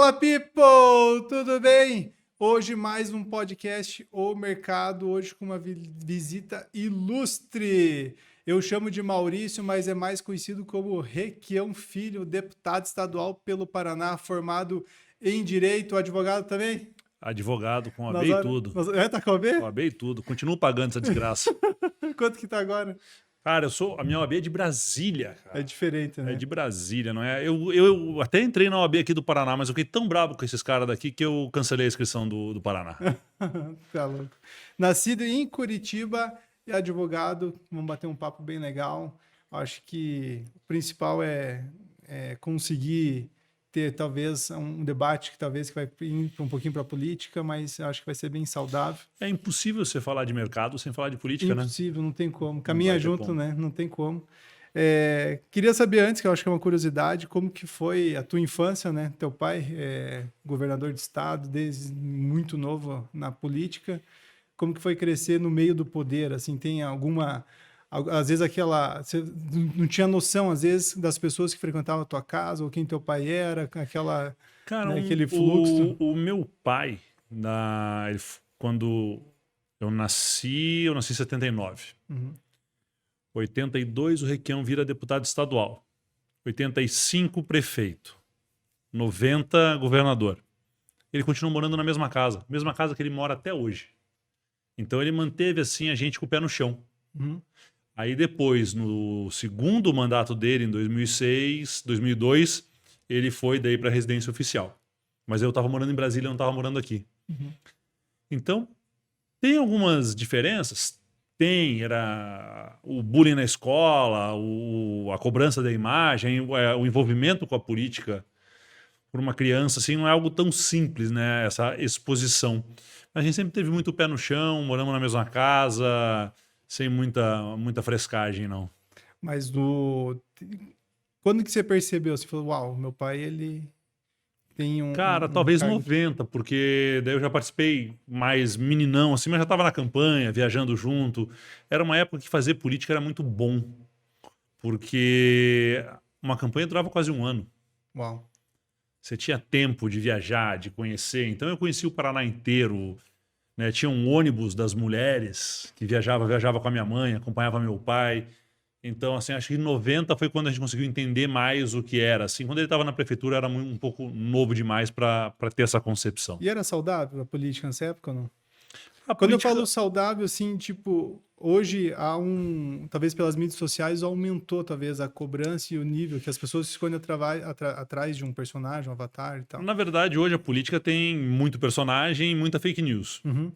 Fala, people! Tudo bem? Hoje mais um podcast O Mercado, hoje com uma visita ilustre. Eu chamo de Maurício, mas é mais conhecido como Requião Filho, deputado estadual pelo Paraná, formado em Direito, advogado também? Advogado com OAB e tudo. Tá com OAB? OAB e tudo. Continuo pagando essa desgraça. Quanto que tá agora? Cara, a minha OAB é de Brasília, cara. É diferente, né? É de Brasília, não é? Eu até entrei na OAB aqui do Paraná, mas eu fiquei tão bravo com esses caras daqui que eu cancelei a inscrição do Paraná. Tá louco. Nascido em Curitiba e advogado, vamos bater um papo bem legal. Acho que o principal é conseguir ter talvez um debate que vai ir um pouquinho para a política, mas acho que vai ser bem saudável. É impossível você falar de mercado sem falar de política, né? Impossível, não tem como. Caminha junto, como. né? Não tem como. Queria saber antes, que eu acho que é uma curiosidade, como que foi a tua infância, né? Teu pai é governador de estado, desde muito novo na política. Como que foi crescer no meio do poder? Assim, tem alguma... Às vezes você não tinha noção, às vezes, das pessoas que frequentavam a tua casa, ou quem teu pai era, Cara, né, aquele fluxo. o meu pai, quando eu nasci em 79. Uhum. 82, o Requião vira deputado estadual. 85, prefeito. 90, governador. Ele continua morando na mesma casa que ele mora até hoje. Então ele manteve assim a gente com o pé no chão. Uhum. Aí depois, no segundo mandato dele, em 2002, ele foi daí para a residência oficial. Mas eu estava morando em Brasília, eu não estava morando aqui. Uhum. Então, tem algumas diferenças? Tem, era o bullying na escola, a cobrança da imagem, o envolvimento com a política por uma criança, assim, não é algo tão simples, né? Essa exposição. A gente sempre teve muito pé no chão, moramos na mesma casa, sem muita frescagem, não. Mas quando que você percebeu? Você falou, uau, meu pai, ele tem Cara, talvez cargo... 90, porque daí eu já participei mais meninão, assim, mas já estava na campanha, viajando junto. Era uma época que fazer política era muito bom, porque uma campanha durava quase um ano. Uau. Você tinha tempo de viajar, de conhecer. Então eu conheci o Paraná inteiro, né? Tinha um ônibus das mulheres que viajava com a minha mãe, acompanhava meu pai. Então, assim, acho que em 90 foi quando a gente conseguiu entender mais o que era. Assim, quando ele estava na prefeitura, era um pouco novo demais para ter essa concepção. E era saudável a política nessa época ou não? Quando Eu falo saudável, assim, tipo, hoje talvez pelas mídias sociais, aumentou talvez a cobrança e o nível que as pessoas se escondem atrás de um personagem, um avatar e tal. Na verdade, hoje a política tem muito personagem e muita fake news. Uhum.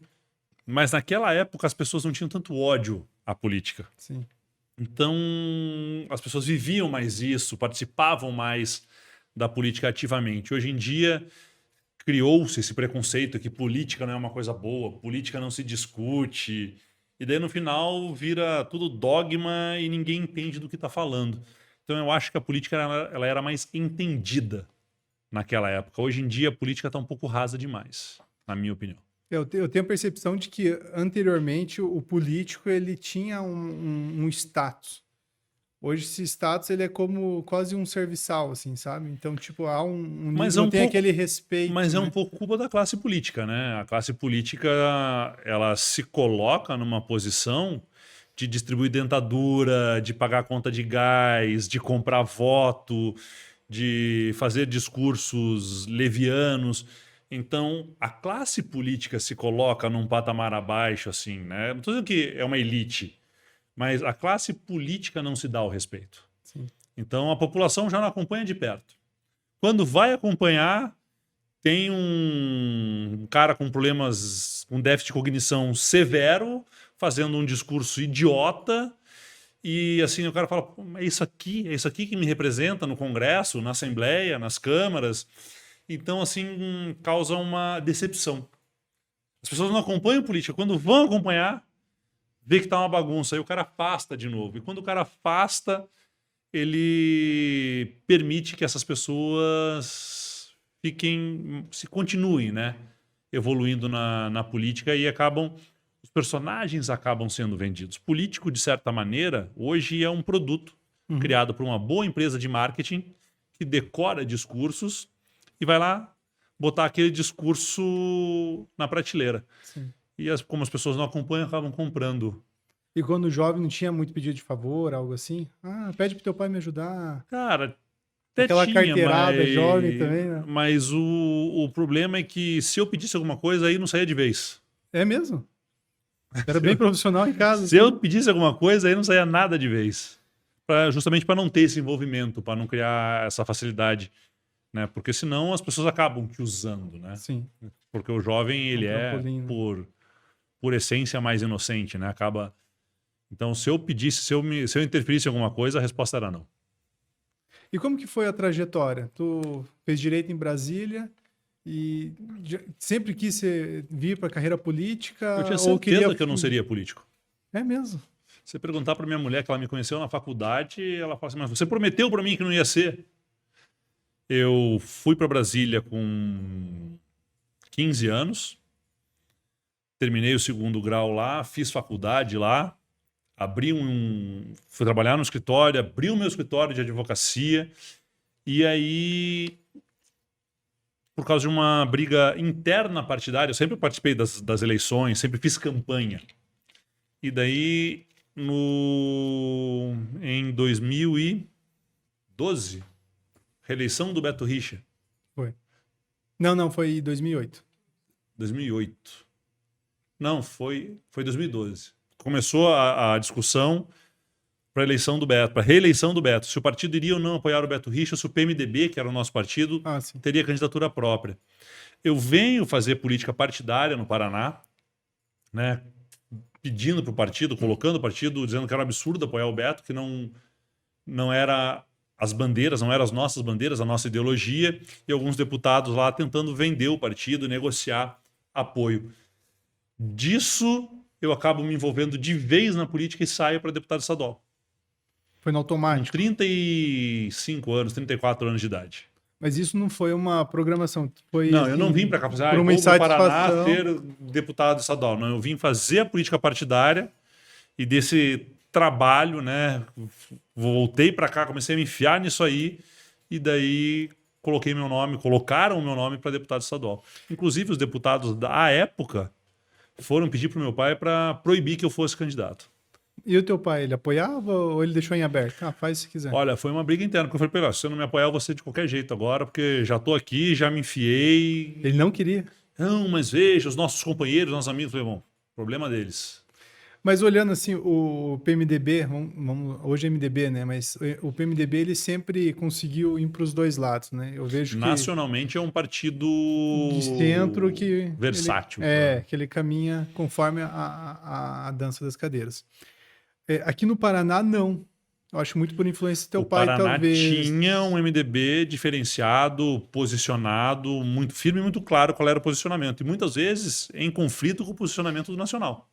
Mas naquela época as pessoas não tinham tanto ódio à política. Sim. Então, as pessoas viviam mais isso, participavam mais da política ativamente. Hoje em dia, criou-se esse preconceito que política não é uma coisa boa, política não se discute. E daí, no final, vira tudo dogma e ninguém entende do que está falando. Então, eu acho que a política ela era mais entendida naquela época. Hoje em dia, a política está um pouco rasa demais, na minha opinião. Eu tenho a percepção de que anteriormente o político ele tinha um status. Hoje esse status ele é como quase um serviçal, assim, sabe? Então, tipo, há um nível, Mas não tem aquele respeito. Mas é né? um pouco culpa da classe política, né? A classe política, ela se coloca numa posição de distribuir dentadura, de pagar conta de gás, de comprar voto, de fazer discursos levianos. Então, a classe política se coloca num patamar abaixo, assim, né? Não estou dizendo que é uma elite, mas a classe política não se dá o respeito. Sim. Então, a população já não acompanha de perto. Quando vai acompanhar, tem um cara com problemas, com déficit de cognição severo, fazendo um discurso idiota, e assim o cara fala, é isso aqui que me representa no Congresso, na Assembleia, nas câmaras. Então, assim, causa uma decepção. As pessoas não acompanham política. Quando vão acompanhar, vê que tá uma bagunça. Aí o cara afasta de novo. E quando o cara afasta, ele permite que essas pessoas continuem, né? Evoluindo na política e os personagens acabam sendo vendidos. Político, de certa maneira, hoje é um produto criado por uma boa empresa de marketing que decora discursos e vai lá, botar aquele discurso na prateleira. Sim. E como as pessoas não acompanham, acabam comprando. E quando jovem não tinha muito pedido de favor, algo assim? Ah, pede pro teu pai me ajudar. Cara, até Aquela tinha, carteirada jovem também, né? mas o problema é que se eu pedisse alguma coisa, aí não saía de vez. É mesmo? Era bem profissional em casa. Se eu pedisse alguma coisa, aí não saía nada de vez. Justamente para não ter esse envolvimento, para não criar essa facilidade. Né? Porque senão as pessoas acabam te usando. Né? Sim. Porque o jovem, ele é, trampolim, né? por essência, mais inocente. Né? Acaba... Então, se eu pedisse, se eu interferisse em alguma coisa, a resposta era não. E como que foi a trajetória? Tu fez direito em Brasília e sempre quis vir para a carreira política? Eu tinha ou certeza que eu não seria político. É mesmo? Se você perguntar para minha mulher, que ela me conheceu na faculdade, ela fala assim, mas você prometeu para mim que não ia ser. Eu fui para Brasília com 15 anos, terminei o 2º grau lá, fiz faculdade lá, fui trabalhar no escritório, abri o meu escritório de advocacia, e aí, por causa de uma briga interna partidária, eu sempre participei das eleições, sempre fiz campanha. E daí, em 2012, reeleição do Beto Richa. Foi. Não, foi em 2008. 2008. Não, foi 2012. Começou a discussão para eleição do Beto, para reeleição do Beto. Se o partido iria ou não apoiar o Beto Richa, se o PMDB, que era o nosso partido, teria candidatura própria. Eu venho fazer política partidária no Paraná, né, pedindo para o partido, colocando o partido, dizendo que era um absurdo apoiar o Beto, que não era as bandeiras, não eram as nossas bandeiras, a nossa ideologia, e alguns deputados lá tentando vender o partido, negociar apoio. Disso, eu acabo me envolvendo de vez na política e saio para deputado estadual. Foi no automático? Com 35 anos, 34 anos de idade. Mas isso não foi uma programação? Foi, não, assim, eu não vim para cá fazer, por uma vou para o Paraná insatisfação. ser deputado estadual. Não, eu vim fazer a política partidária e desse trabalho, né, voltei para cá, comecei a me enfiar nisso aí e daí colocaram o meu nome para deputado estadual. Inclusive os deputados da época foram pedir para o meu pai para proibir que eu fosse candidato. E o teu pai, ele apoiava ou ele deixou em aberto? Ah, faz se quiser. Olha, foi uma briga interna, porque eu falei para ele, se você não me apoiar, eu vou ser de qualquer jeito agora, porque já estou aqui, já me enfiei. Ele não queria? Não, mas veja, os nossos companheiros, nossos amigos, eu falei, bom, problema deles. Mas olhando assim, o PMDB, hoje é MDB, né? Mas o PMDB, ele sempre conseguiu ir para os dois lados, né? Eu vejo que... Nacionalmente é um partido... de centro que... versátil. Que ele caminha conforme a dança das cadeiras. Aqui no Paraná, não. Eu acho muito por influência do teu pai, Paraná talvez. Tinha um MDB diferenciado, posicionado, muito firme e muito claro qual era o posicionamento. E muitas vezes em conflito com o posicionamento do Nacional.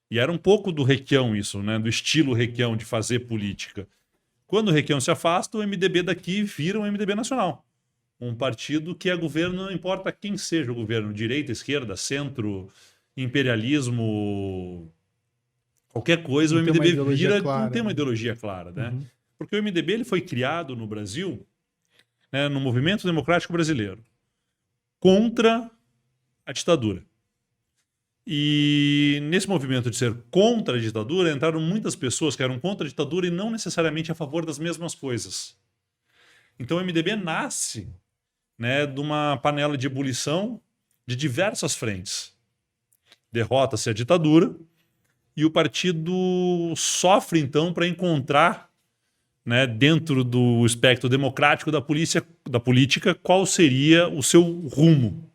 E era um pouco do Requião isso, né? Do estilo Requião de fazer política. Quando o Requião se afasta, o MDB daqui vira um MDB nacional. Um partido que é governo, não importa quem seja o governo, direita, esquerda, centro, imperialismo... Qualquer coisa, não o MDB não tem uma ideologia clara, né? Uhum. Porque o MDB ele foi criado no Brasil, né, no movimento democrático brasileiro, contra a ditadura. E nesse movimento de ser contra a ditadura, entraram muitas pessoas que eram contra a ditadura e não necessariamente a favor das mesmas coisas. Então o MDB nasce, né, de uma panela de ebulição de diversas frentes. Derrota-se a ditadura, e o partido sofre, então, para encontrar, né, dentro do espectro democrático da política, qual seria o seu rumo.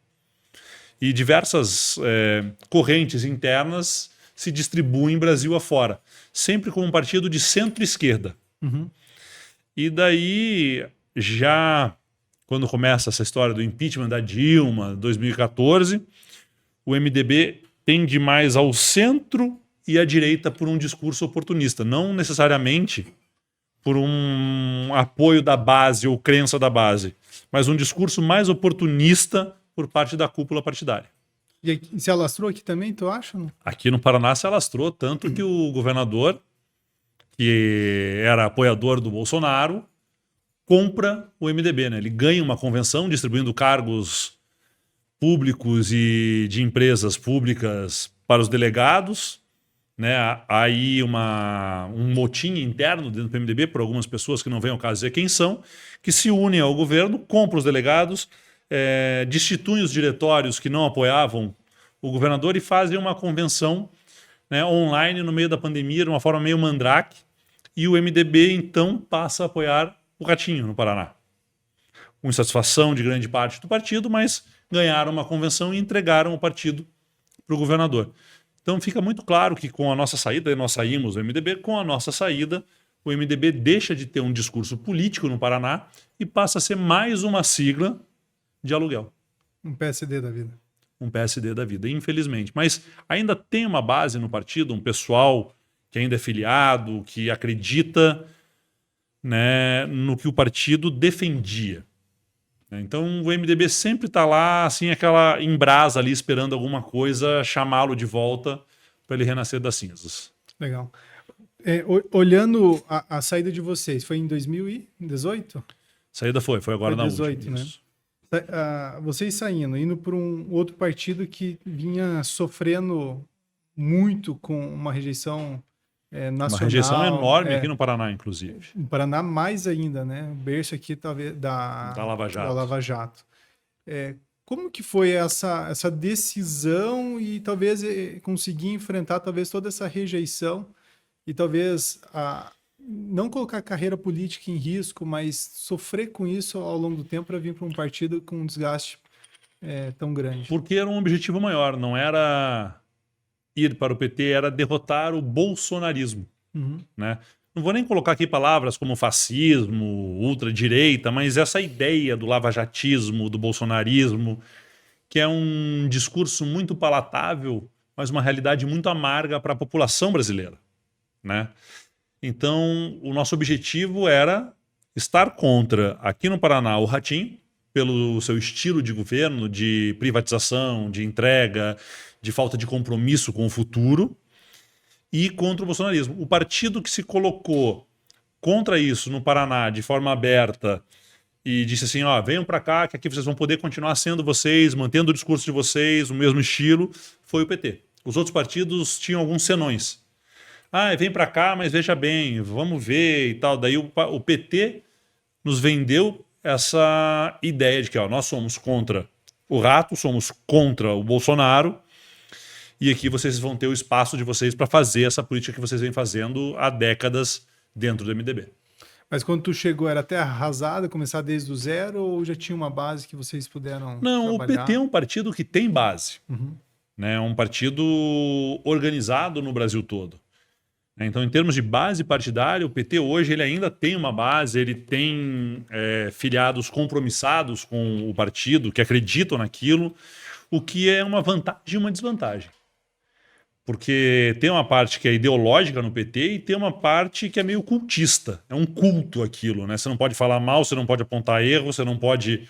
E diversas correntes internas se distribuem Brasil afora, sempre como um partido de centro-esquerda. Uhum. E daí, já quando começa essa história do impeachment da Dilma, 2014, o MDB tende mais ao centro e à direita por um discurso oportunista, não necessariamente por um apoio da base ou crença da base, mas um discurso mais oportunista por parte da cúpula partidária. E se alastrou aqui também, tu acha? Não? Aqui no Paraná se alastrou, tanto que o governador, que era apoiador do Bolsonaro, compra o MDB, né? Ele ganha uma convenção distribuindo cargos públicos e de empresas públicas para os delegados, né? Aí um motim interno dentro do MDB por algumas pessoas que não vem ao caso dizer quem são, que se unem ao governo, compram os delegados, destituem os diretórios que não apoiavam o governador e fazem uma convenção, né, online no meio da pandemia, de uma forma meio mandrake, e o MDB então passa a apoiar o Ratinho no Paraná. Com insatisfação de grande parte do partido, mas ganharam uma convenção e entregaram o partido para o governador. Então fica muito claro que com a nossa saída, nós saímos do MDB, com a nossa saída, o MDB deixa de ter um discurso político no Paraná e passa a ser mais uma sigla de aluguel. Um PSD da vida. Um PSD da vida, infelizmente. Mas ainda tem uma base no partido, um pessoal que ainda é filiado, que acredita, né, no que o partido defendia. Então o MDB sempre está lá, assim, aquela em brasa ali, esperando alguma coisa chamá-lo de volta para ele renascer das cinzas. Legal. Olhando a saída de vocês, foi em 2018? Saída foi agora na 18, última. né? Isso. Vocês saindo, indo para um outro partido que vinha sofrendo muito com uma rejeição nacional. Uma rejeição enorme aqui no Paraná, inclusive. No Paraná mais ainda, né? O berço aqui talvez da Lava Jato. Da Lava Jato. Como que foi essa decisão e talvez conseguir enfrentar talvez toda essa rejeição e talvez não colocar a carreira política em risco, mas sofrer com isso ao longo do tempo para vir para um partido com um desgaste tão grande? Porque era um objetivo maior, não era ir para o PT, era derrotar o bolsonarismo. Uhum. Né? Não vou nem colocar aqui palavras como fascismo, ultradireita, mas essa ideia do lavajatismo, do bolsonarismo, que é um discurso muito palatável, mas uma realidade muito amarga para a população brasileira. Né? Então, o nosso objetivo era estar contra, aqui no Paraná, o Ratinho, pelo seu estilo de governo, de privatização, de entrega, de falta de compromisso com o futuro, e contra o bolsonarismo. O partido que se colocou contra isso no Paraná de forma aberta e disse assim, ó, venham para cá que aqui vocês vão poder continuar sendo vocês, mantendo o discurso de vocês, o mesmo estilo, foi o PT. Os outros partidos tinham alguns senões. Vem para cá, mas veja bem, vamos ver e tal. Daí o PT nos vendeu essa ideia de que nós somos contra o rato, somos contra o Bolsonaro, e aqui vocês vão ter o espaço de vocês para fazer essa política que vocês vêm fazendo há décadas dentro do MDB. Mas quando tu chegou, era terra arrasada, começar desde o zero, ou já tinha uma base que vocês puderam Não, trabalhar? o PT é um partido que tem base. Uhum. Né? É um partido organizado no Brasil todo. Então, em termos de base partidária, o PT hoje ele ainda tem uma base, ele tem filiados compromissados com o partido, que acreditam naquilo, o que é uma vantagem e uma desvantagem. Porque tem uma parte que é ideológica no PT e tem uma parte que é meio cultista. É um culto aquilo, né? Você não pode falar mal, você não pode apontar erro, você não pode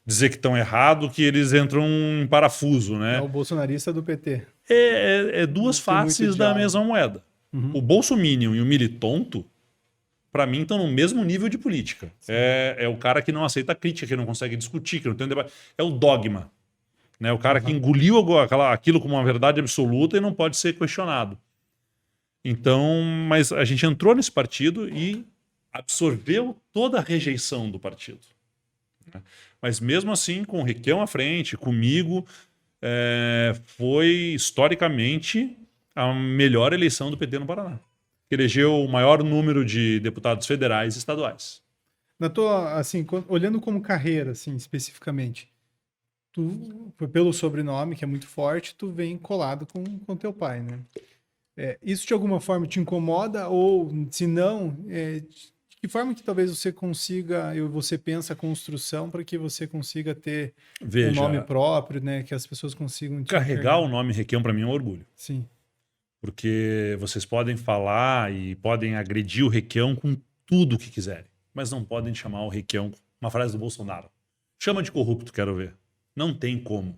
dizer que estão errado, que eles entram em parafuso, né? É o bolsonarista do PT. É duas faces da mesma moeda. Uhum. O bolsominion e o militonto, para mim, estão no mesmo nível de política. É o cara que não aceita crítica, que não consegue discutir, que não tem um debate. É o dogma. Né? O cara que engoliu aquilo como uma verdade absoluta e não pode ser questionado. Então, mas a gente entrou nesse partido e absorveu toda a rejeição do partido. Né? Mas mesmo assim, com o Requião à frente, comigo, foi historicamente a melhor eleição do PT no Paraná. Elegeu o maior número de deputados federais e estaduais. Na tua, assim, olhando como carreira, assim, especificamente, tu, pelo sobrenome, que é muito forte, tu vem colado com teu pai, né? Isso de alguma forma te incomoda? Ou, se não, de que forma que talvez você consiga, você pensa a construção para que você consiga ter um nome próprio, né? Que as pessoas consigam te carregar o nome Requião para mim é um orgulho. Sim. Porque vocês podem falar e podem agredir o Requião com tudo o que quiserem, mas não podem chamar o Requião, uma frase do Bolsonaro, chama de corrupto, quero ver. Não tem como.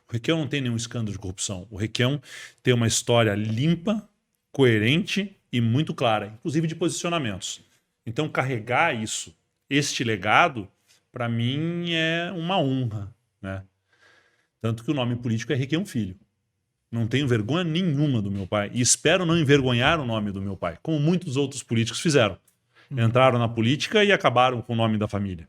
O Requião não tem nenhum escândalo de corrupção. O Requião tem uma história limpa, coerente e muito clara, inclusive de posicionamentos. Então carregar isso este legado, para mim, é uma honra, né? Tanto que o nome político é Requião Filho. Não tenho vergonha nenhuma do meu pai e espero não envergonhar o nome do meu pai, como muitos outros políticos fizeram. Entraram na política e acabaram com o nome da família.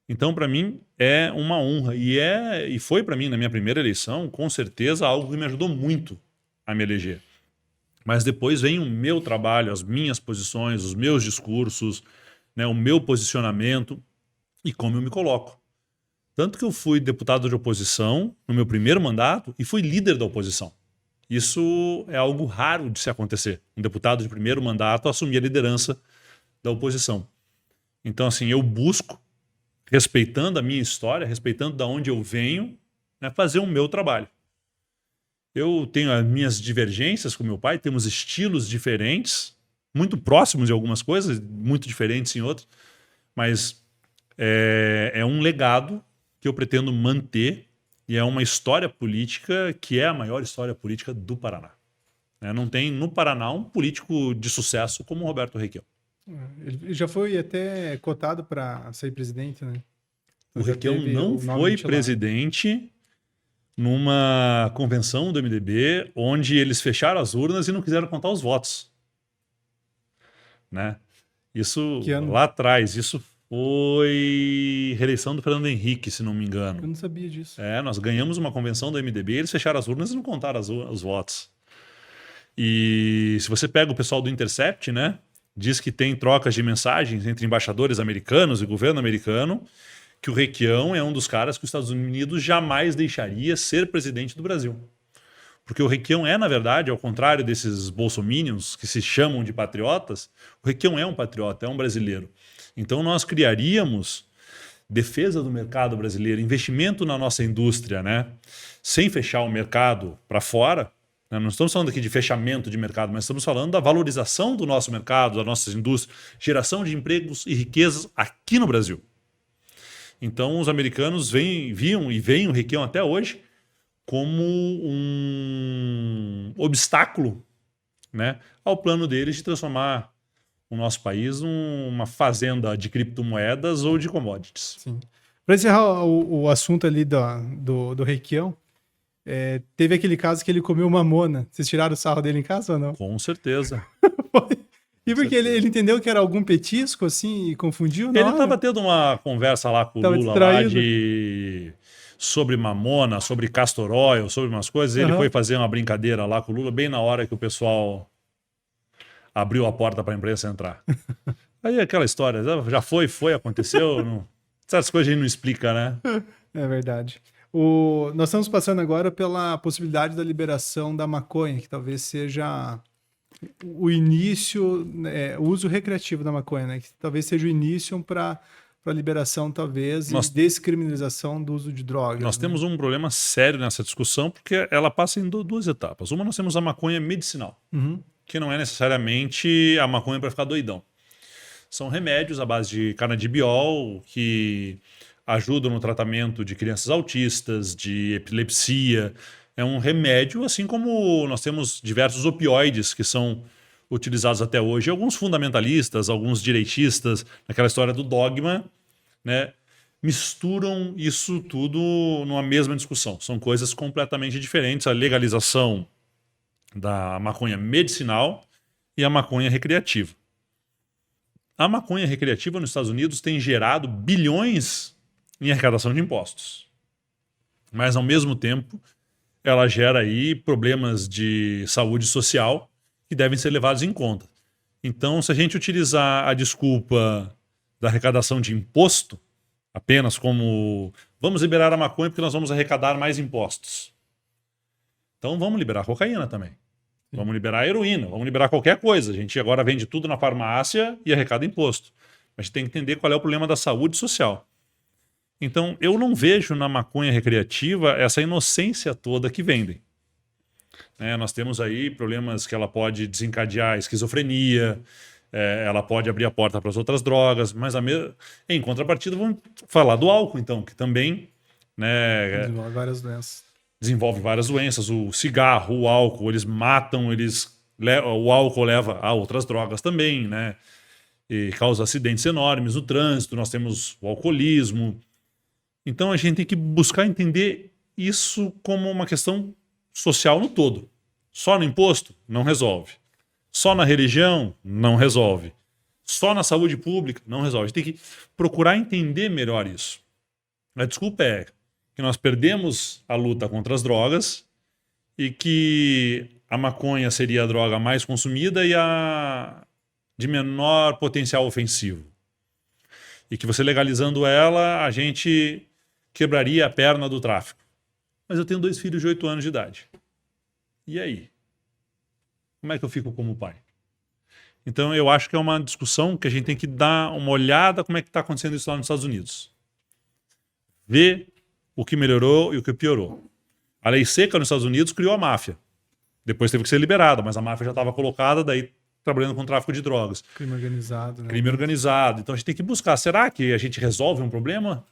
Então, para mim, é uma honra. E foi para mim, na minha primeira eleição, com certeza, algo que me ajudou muito a me eleger. Mas depois vem o meu trabalho, as minhas posições, os meus discursos, né, o meu posicionamento e como eu me coloco. Tanto que eu fui deputado de oposição no meu primeiro mandato e fui líder da oposição. Isso é algo raro de se acontecer. Um deputado de primeiro mandato assumir a liderança da oposição. Então, assim, eu busco, respeitando a minha história, respeitando de onde eu venho, né, fazer o meu trabalho. Eu tenho as minhas divergências com meu pai, temos estilos diferentes, muito próximos em algumas coisas, muito diferentes em outras, mas é um legado que eu pretendo manter e é uma história política que é a maior história política do Paraná. Não tem no Paraná um político de sucesso como o Roberto Requião. Ele já foi até cotado para ser presidente, né? O Requião não foi presidente numa convenção do MDB onde eles fecharam as urnas e não quiseram contar os votos. Né? Isso lá atrás, isso foi reeleição do Fernando Henrique, se não me engano. Eu não sabia disso. Nós ganhamos uma convenção do MDB, eles fecharam as urnas e não contaram os votos. E se você pega o pessoal do Intercept, né, diz que tem trocas de mensagens entre embaixadores americanos e governo americano, que o Requião é um dos caras que os Estados Unidos jamais deixaria ser presidente do Brasil. Porque o Requião é, na verdade, ao contrário desses bolsominions que se chamam de patriotas, o Requião é um patriota, é um brasileiro. Então nós criaríamos defesa do mercado brasileiro, investimento na nossa indústria, né? Sem fechar o mercado para fora. Né? Não estamos falando aqui de fechamento de mercado, mas estamos falando da valorização do nosso mercado, das nossas indústrias, geração de empregos e riquezas aqui no Brasil. Então os americanos viam e veem o Requião até hoje como um obstáculo, né, ao plano deles de transformar o nosso país numa fazenda de criptomoedas ou de commodities. Sim. Para encerrar o assunto ali do Requião, teve aquele caso que ele comeu mamona. Vocês tiraram o sarro dele em casa ou não? Com certeza. E porque ele entendeu que era algum petisco, assim, e confundiu? Ele estava tendo uma conversa lá com o Lula lá sobre mamona, sobre castor oil, sobre umas coisas. Ele foi fazer uma brincadeira lá com o Lula bem na hora que o pessoal abriu a porta para a imprensa entrar. Aí aquela história, já foi, aconteceu. Não... Certas coisas a gente não explica, né? É verdade. Nós estamos passando agora pela possibilidade da liberação da maconha, que talvez seja o início, o uso recreativo da maconha, né? Que talvez seja o início para a liberação, talvez, e descriminalização do uso de drogas. Nós temos um problema sério nessa discussão, porque ela passa em duas etapas. Uma, nós temos a maconha medicinal, que não é necessariamente a maconha para ficar doidão. São remédios à base de canabidiol que ajudam no tratamento de crianças autistas, de epilepsia. É um remédio, assim como nós temos diversos opioides que são utilizados até hoje. Alguns fundamentalistas, alguns direitistas, naquela história do dogma, né, misturam isso tudo numa mesma discussão. São coisas completamente diferentes. A legalização da maconha medicinal e a maconha recreativa. A maconha recreativa nos Estados Unidos tem gerado bilhões em arrecadação de impostos. Mas, ao mesmo tempo, ela gera aí problemas de saúde social que devem ser levados em conta. Então, se a gente utilizar a desculpa da arrecadação de imposto apenas como vamos liberar a maconha porque nós vamos arrecadar mais impostos. Então, vamos liberar a cocaína também. Vamos liberar a heroína, vamos liberar qualquer coisa. A gente agora vende tudo na farmácia e arrecada imposto. A gente tem que entender qual é o problema da saúde social. Então, eu não vejo na maconha recreativa essa inocência toda que vendem. Nós temos aí problemas que ela pode desencadear esquizofrenia, ela pode abrir a porta para as outras drogas, mas em contrapartida vamos falar do álcool, então, que também desenvolve várias doenças. Desenvolve várias doenças. O cigarro, o álcool, eles matam, o álcool leva a outras drogas também, né? e causa acidentes enormes no trânsito, nós temos o alcoolismo. Então a gente tem que buscar entender isso como uma questão social no todo. Só no imposto? Não resolve. Só na religião? Não resolve. Só na saúde pública? Não resolve. A gente tem que procurar entender melhor isso. A desculpa é que nós perdemos a luta contra as drogas e que a maconha seria a droga mais consumida e a de menor potencial ofensivo. E que você legalizando ela, a gente quebraria a perna do tráfico. Mas eu tenho 2 filhos de 8 anos de idade. E aí? Como é que eu fico como pai? Então eu acho que é uma discussão que a gente tem que dar uma olhada como é que está acontecendo isso lá nos Estados Unidos. Ver o que melhorou e o que piorou. A lei seca nos Estados Unidos criou a máfia. Depois teve que ser liberada, mas a máfia já estava colocada, daí trabalhando com tráfico de drogas. Crime organizado, né? Crime organizado. Então a gente tem que buscar. Será que a gente resolve um problema?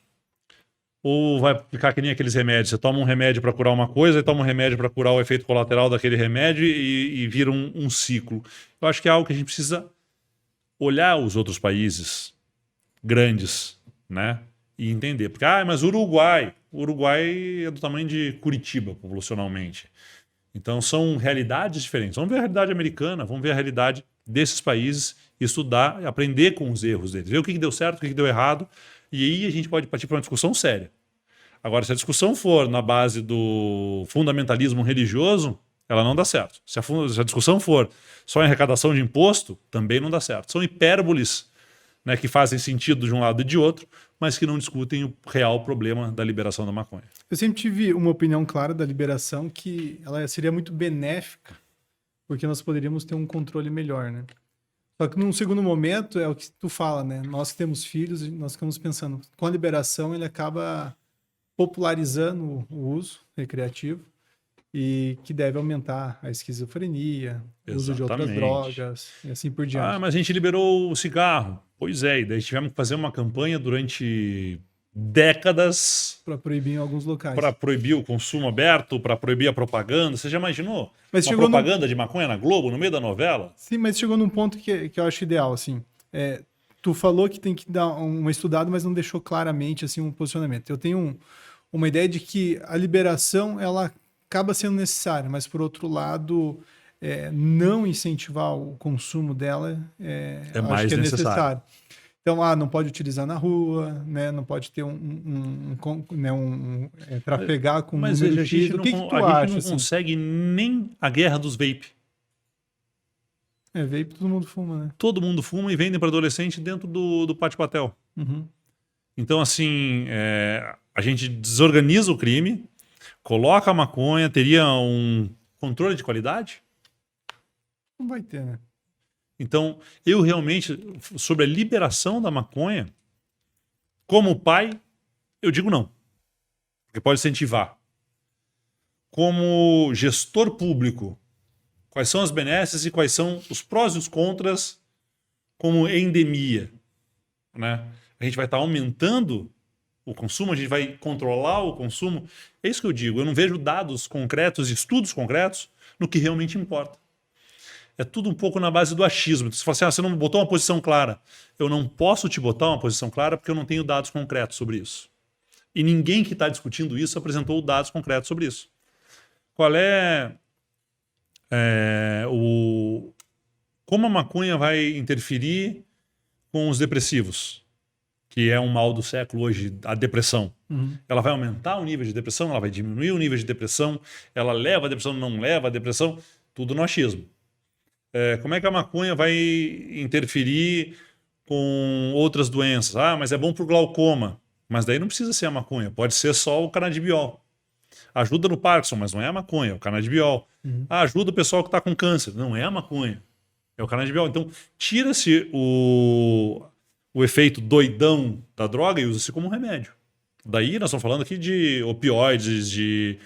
Ou vai ficar que nem aqueles remédios? Você toma um remédio para curar uma coisa e toma um remédio para curar o efeito colateral daquele remédio e vira um ciclo. Eu acho que é algo que a gente precisa olhar os outros países grandes, né? E entender. Porque, mas o Uruguai é do tamanho de Curitiba, populacionalmente. Então são realidades diferentes. Vamos ver a realidade americana, vamos ver a realidade desses países, estudar, aprender com os erros deles, ver o que deu certo, o que deu errado, e aí a gente pode partir para uma discussão séria. Agora, se a discussão for na base do fundamentalismo religioso, ela não dá certo. Se a discussão for só em arrecadação de imposto, também não dá certo. São hipérboles, né, que fazem sentido de um lado e de outro, mas que não discutem o real problema da liberação da maconha. Eu sempre tive uma opinião clara da liberação que ela seria muito benéfica, porque nós poderíamos ter um controle melhor, né? Só que num segundo momento, é o que tu fala, né? Nós que temos filhos, nós ficamos pensando, com a liberação ele acaba popularizando o uso recreativo e que deve aumentar a esquizofrenia, o uso de outras drogas e assim por diante. Mas a gente liberou o cigarro. Pois é, e daí tivemos que fazer uma campanha durante décadas para proibir em alguns locais. Para proibir o consumo aberto, para proibir a propaganda. Você já imaginou? Mas uma propaganda de maconha na Globo, no meio da novela? Sim, mas chegou num ponto que eu acho ideal, assim. Tu falou que tem que dar uma estudada, mas não deixou claramente assim, um posicionamento. Eu tenho uma ideia de que a liberação ela acaba sendo necessária, mas por outro lado, não incentivar o consumo dela mais acho que necessário. Então, não pode utilizar na rua, né? Não pode ter trafegar com mas número a gente X. não, O que tu a acha? gente não consegue nem a guerra dos vape. Vape todo mundo fuma, né? Todo mundo fuma e vendem para adolescente dentro do Pátio Patel. Uhum. Então, assim, a gente desorganiza o crime, coloca a maconha, teria um controle de qualidade? Não vai ter, né? Então, eu realmente, sobre a liberação da maconha, como pai, eu digo não. Porque pode incentivar. Como gestor público, quais são as benesses e quais são os prós e os contras como endemia, né? A gente vai estar aumentando o consumo, a gente vai controlar o consumo. É isso que eu digo. Eu não vejo dados concretos, estudos concretos no que realmente importa. É tudo um pouco na base do achismo. Você fala assim, você não botou uma posição clara. Eu não posso te botar uma posição clara porque eu não tenho dados concretos sobre isso. E ninguém que está discutindo isso apresentou dados concretos sobre isso. Qual como a maconha vai interferir com os depressivos? Que é um mal do século hoje, a depressão. Uhum. Ela vai aumentar o nível de depressão, ela vai diminuir o nível de depressão, ela leva a depressão, não leva a depressão, tudo no achismo. Como é que a maconha vai interferir com outras doenças? Mas é bom para o glaucoma. Mas daí não precisa ser a maconha, pode ser só o canabidiol. Ajuda no Parkinson, mas não é a maconha, é o canabidiol. Uhum. Ajuda o pessoal que está com câncer, não é a maconha, é o canabidiol. Então, tira-se o efeito doidão da droga e usa-se como um remédio. Daí nós estamos falando aqui de opioides, de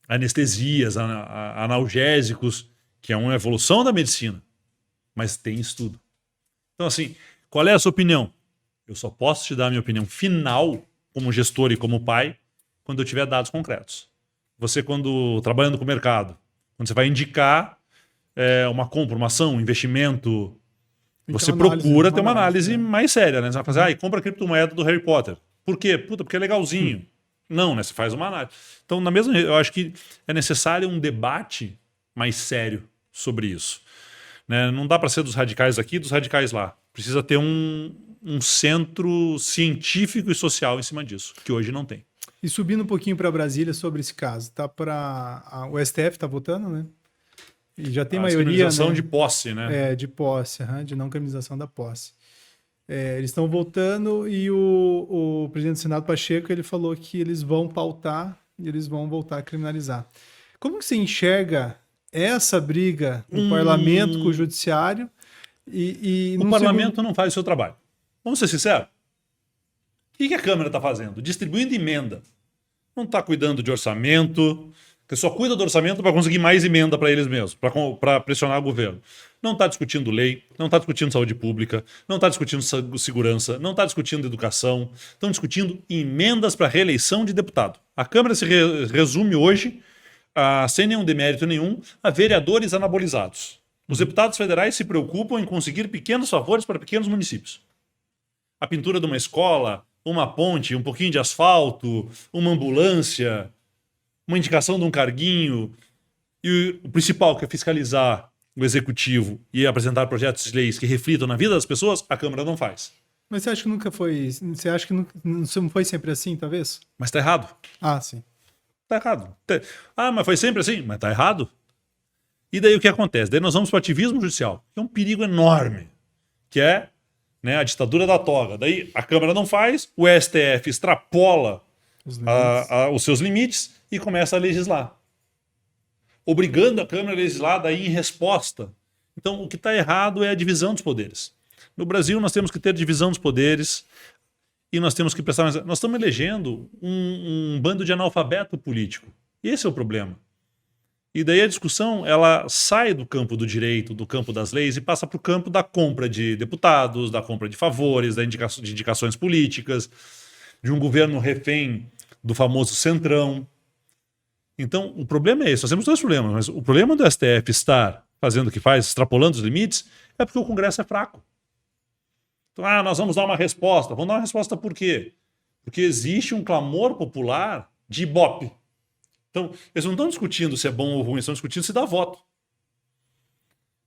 anestesias, analgésicos, que é uma evolução da medicina, mas tem estudo. Então, assim, qual é a sua opinião? Eu só posso te dar a minha opinião final, como gestor e como pai, quando eu tiver dados concretos. Você, quando trabalhando com o mercado, quando você vai indicar uma compra, uma ação, um investimento, Você análise, procura uma ter uma análise né? mais séria, né? Você vai fazer, e compra a criptomoeda do Harry Potter. Por quê? Puta, porque é legalzinho. Não, né? Você faz uma análise. Então, na mesma, eu acho que é necessário um debate mais sério sobre isso. Né? Não dá para ser dos radicais aqui e dos radicais lá. Precisa ter um centro científico e social em cima disso, que hoje não tem. E subindo um pouquinho para Brasília sobre esse caso, tá o STF está votando, né? E já tem maioria, criminalização, né? de posse, né? De posse, de não criminalização da posse. Eles estão votando e o presidente do Senado, Pacheco, ele falou que eles vão pautar e eles vão voltar a criminalizar. Como que você enxerga essa briga no parlamento com o judiciário? O parlamento não faz o seu trabalho. Vamos ser sinceros? O que a Câmara está fazendo? Distribuindo emenda. Não está cuidando de orçamento, que só cuida do orçamento para conseguir mais emenda para eles mesmos, para pressionar o governo. Não está discutindo lei, não está discutindo saúde pública, não está discutindo segurança, não está discutindo educação, estão discutindo emendas para reeleição de deputado. A Câmara se resume hoje, sem nenhum demérito nenhum, a vereadores anabolizados. Os deputados federais se preocupam em conseguir pequenos favores para pequenos municípios. A pintura de uma escola, uma ponte, um pouquinho de asfalto, uma ambulância, uma indicação de um carguinho. E o principal, que é fiscalizar o executivo e apresentar projetos de leis que reflitam na vida das pessoas, a Câmara não faz. Mas você acha que nunca foi... Você acha que não foi sempre assim, talvez? Mas está errado. Sim. Está errado. Mas foi sempre assim? Mas está errado. E daí o que acontece? Daí nós vamos para o ativismo judicial, que é um perigo enorme, que é, né, a ditadura da toga. Daí a Câmara não faz, o STF extrapola os seus limites e começa a legislar, obrigando a Câmara a legislar daí em resposta. Então o que está errado é a divisão dos poderes. No Brasil nós temos que ter divisão dos poderes e nós temos que prestar mais... Nós estamos elegendo um bando de analfabeto político. Esse é o problema. E daí a discussão ela sai do campo do direito, do campo das leis e passa para o campo da compra de deputados, da compra de favores, de indicações políticas, de um governo refém do famoso centrão. Então, o problema é esse. Nós temos dois problemas, mas o problema do STF estar fazendo o que faz, extrapolando os limites, é porque o Congresso é fraco. Então, nós vamos dar uma resposta. Vamos dar uma resposta por quê? Porque existe um clamor popular de ibope. Então, eles não estão discutindo se é bom ou ruim, eles estão discutindo se dá voto.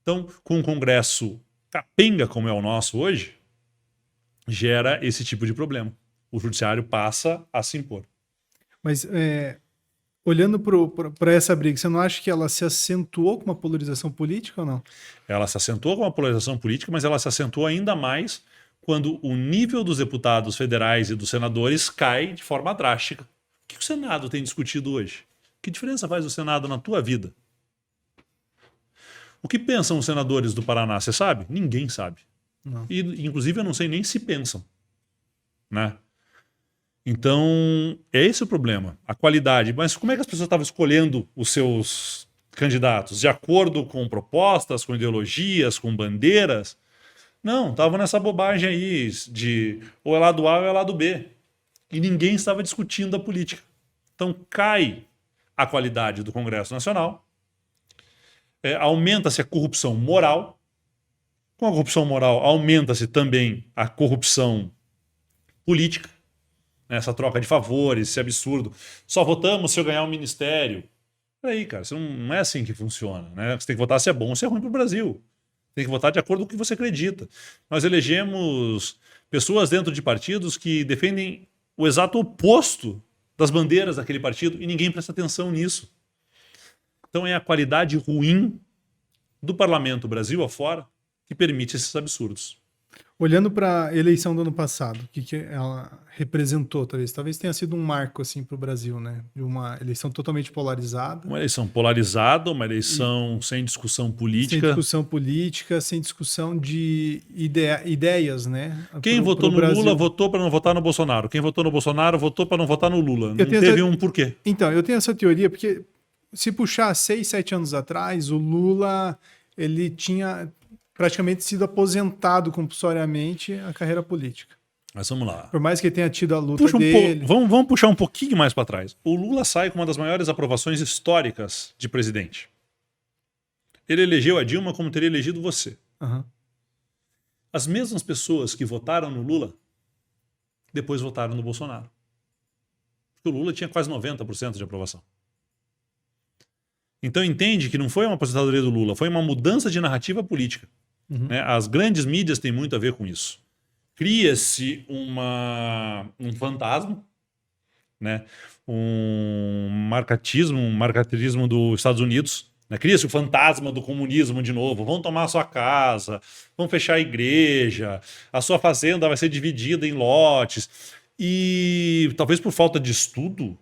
Então, com um Congresso capenga como é o nosso hoje, gera esse tipo de problema. O judiciário passa a se impor. Mas, olhando para essa briga, você não acha que ela se acentuou com uma polarização política ou não? Ela se acentuou com uma polarização política, mas ela se acentuou ainda mais quando o nível dos deputados federais e dos senadores cai de forma drástica. O que o Senado tem discutido hoje? Que diferença faz o Senado na tua vida? O que pensam os senadores do Paraná, você sabe? Ninguém sabe. Não. E, inclusive, eu não sei nem se pensam. Né? Então, é esse o problema. A qualidade. Mas como é que as pessoas estavam escolhendo os seus candidatos? De acordo com propostas, com ideologias, com bandeiras? Não, estavam nessa bobagem aí de ou é lado A ou é lado B. E ninguém estava discutindo a política. Então, cai a qualidade do Congresso Nacional, aumenta-se a corrupção moral, com a corrupção moral aumenta-se também a corrupção política, né? Essa troca de favores, esse absurdo, só votamos se eu ganhar um ministério. Peraí, cara, isso não é assim que funciona, né? Você tem que votar se é bom ou se é ruim para o Brasil. Tem que votar de acordo com o que você acredita. Nós elegemos pessoas dentro de partidos que defendem o exato oposto das bandeiras daquele partido e ninguém presta atenção nisso. Então é a qualidade ruim do parlamento Brasil afora que permite esses absurdos. Olhando para a eleição do ano passado, o que ela representou, talvez tenha sido um marco assim para o Brasil, né? De uma eleição totalmente polarizada. Uma eleição polarizada, uma eleição sem discussão política. Sem discussão política, sem discussão de ideias, né? Quem votou no Lula votou para não votar no Bolsonaro. Quem votou no Bolsonaro votou para não votar no Lula. Não teve um porquê. Então, eu tenho essa teoria, porque se puxar 6, 7 anos atrás, o Lula ele tinha praticamente sido aposentado compulsoriamente a carreira política. Mas vamos lá. Por mais que ele tenha tido a luta dele... Vamos puxar um pouquinho mais para trás. O Lula sai com uma das maiores aprovações históricas de presidente. Ele elegeu a Dilma como teria elegido você. Uhum. As mesmas pessoas que votaram no Lula, depois votaram no Bolsonaro. Porque o Lula tinha quase 90% de aprovação. Então entende que não foi uma aposentadoria do Lula, foi uma mudança de narrativa política. Né? As grandes mídias têm muito a ver com isso. Cria-se um fantasma, né? Um marcatismo dos Estados Unidos. Né? Cria-se o fantasma do comunismo de novo. Vão tomar a sua casa, vão fechar a igreja, a sua fazenda vai ser dividida em lotes. E talvez por falta de estudo,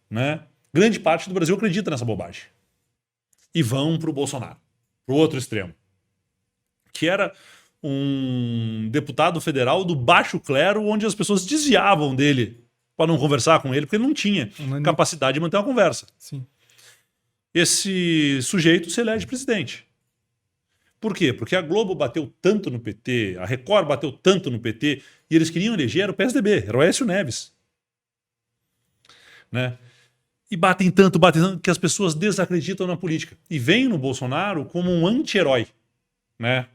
né? Grande parte do Brasil acredita nessa bobagem. E vão para o Bolsonaro, para o outro extremo. Que era um deputado federal do baixo clero, onde as pessoas desviavam dele para não conversar com ele, porque ele não tinha capacidade de manter uma conversa. Sim. Esse sujeito se elege presidente. Por quê? Porque a Globo bateu tanto no PT, a Record bateu tanto no PT, e eles queriam eleger era o PSDB, era o Aécio Neves. Né? E batem tanto, que as pessoas desacreditam na política. E veem no Bolsonaro como um anti-herói. Né?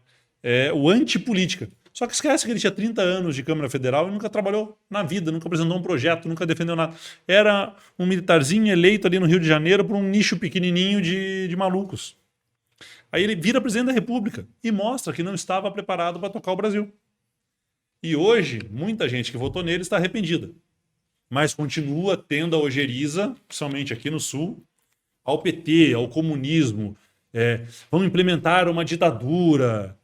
O anti-política. Só que esquece que ele tinha 30 anos de Câmara Federal e nunca trabalhou na vida, nunca apresentou um projeto, nunca defendeu nada. Era um militarzinho eleito ali no Rio de Janeiro por um nicho pequenininho de malucos. Aí ele vira presidente da República e mostra que não estava preparado para tocar o Brasil. E hoje, muita gente que votou nele está arrependida. Mas continua tendo a ojeriza, principalmente aqui no Sul, ao PT, ao comunismo. Vão implementar uma ditadura.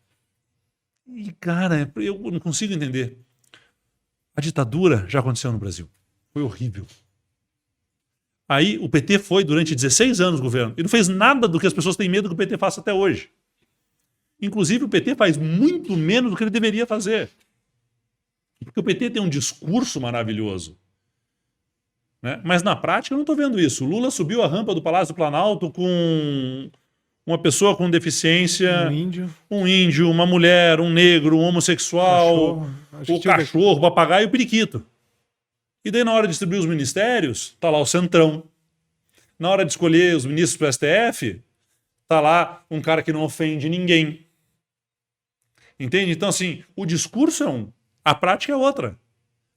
E, cara, eu não consigo entender. A ditadura já aconteceu no Brasil. Foi horrível. Aí o PT foi durante 16 anos governo e não fez nada do que as pessoas têm medo que o PT faça até hoje. Inclusive o PT faz muito menos do que ele deveria fazer. Porque o PT tem um discurso maravilhoso. Né? Mas na prática eu não estou vendo isso. O Lula subiu a rampa do Palácio do Planalto com uma pessoa com deficiência, um índio, uma mulher, um negro, um homossexual, o cachorro, o papagaio e o periquito. E daí na hora de distribuir os ministérios, tá lá o Centrão. Na hora de escolher os ministros para o STF, tá lá um cara que não ofende ninguém. Entende? Então assim, o discurso é um, a prática é outra.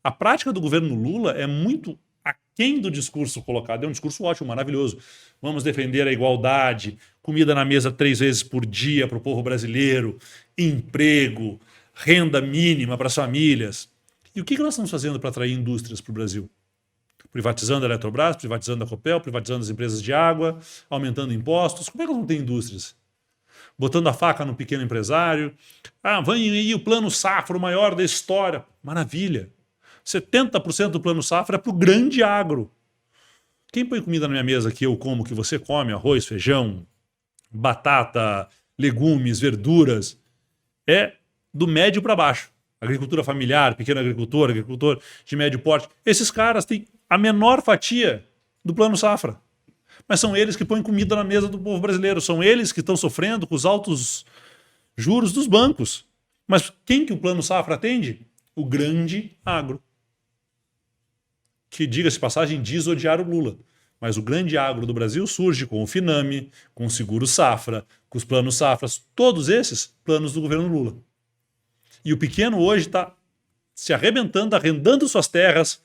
A prática do governo Lula é muito aquém do discurso colocado. É um discurso ótimo, maravilhoso. Vamos defender a igualdade, comida na mesa 3 vezes por dia para o povo brasileiro, emprego, renda mínima para as famílias. E o que nós estamos fazendo para atrair indústrias para o Brasil? Privatizando a Eletrobras, privatizando a Copel, privatizando as empresas de água, aumentando impostos. Como é que nós vamos ter indústrias? Botando a faca no pequeno empresário. Vem aí o Plano Safra, o maior da história. Maravilha. 70% do Plano Safra é para o grande agro. Quem põe comida na minha mesa que eu como, que você come, arroz, feijão, batata, legumes, verduras, é do médio para baixo. Agricultura familiar, pequeno agricultor, agricultor de médio porte. Esses caras têm a menor fatia do Plano Safra. Mas são eles que põem comida na mesa do povo brasileiro. São eles que estão sofrendo com os altos juros dos bancos. Mas quem que o Plano Safra atende? O grande agro. Que, diga-se de passagem, diz odiar o Lula. Mas o grande agro do Brasil surge com o Finame, com o Seguro Safra, com os planos Safras. Todos esses planos do governo Lula. E o pequeno hoje está se arrebentando, arrendando suas terras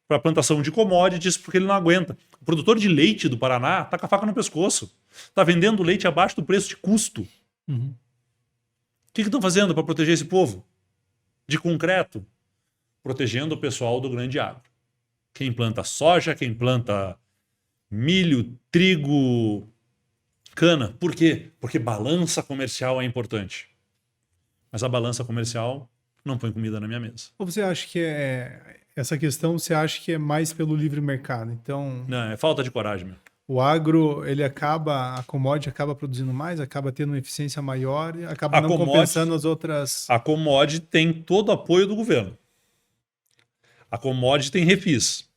para a plantação de commodities porque ele não aguenta. O produtor de leite do Paraná está com a faca no pescoço. Está vendendo leite abaixo do preço de custo. O que estão fazendo para proteger esse povo? De concreto? Protegendo o pessoal do grande agro. Quem planta soja, quem planta milho, trigo, cana. Por quê? Porque balança comercial é importante. Mas a balança comercial não põe comida na minha mesa. Ou você acha que essa questão, você acha que é mais pelo livre mercado? Então, não, é falta de coragem, meu. O agro, a commodity acaba produzindo mais, acaba tendo uma eficiência maior e acaba não compensando as outras. A commodity tem todo o apoio do governo. A commodity tem refis.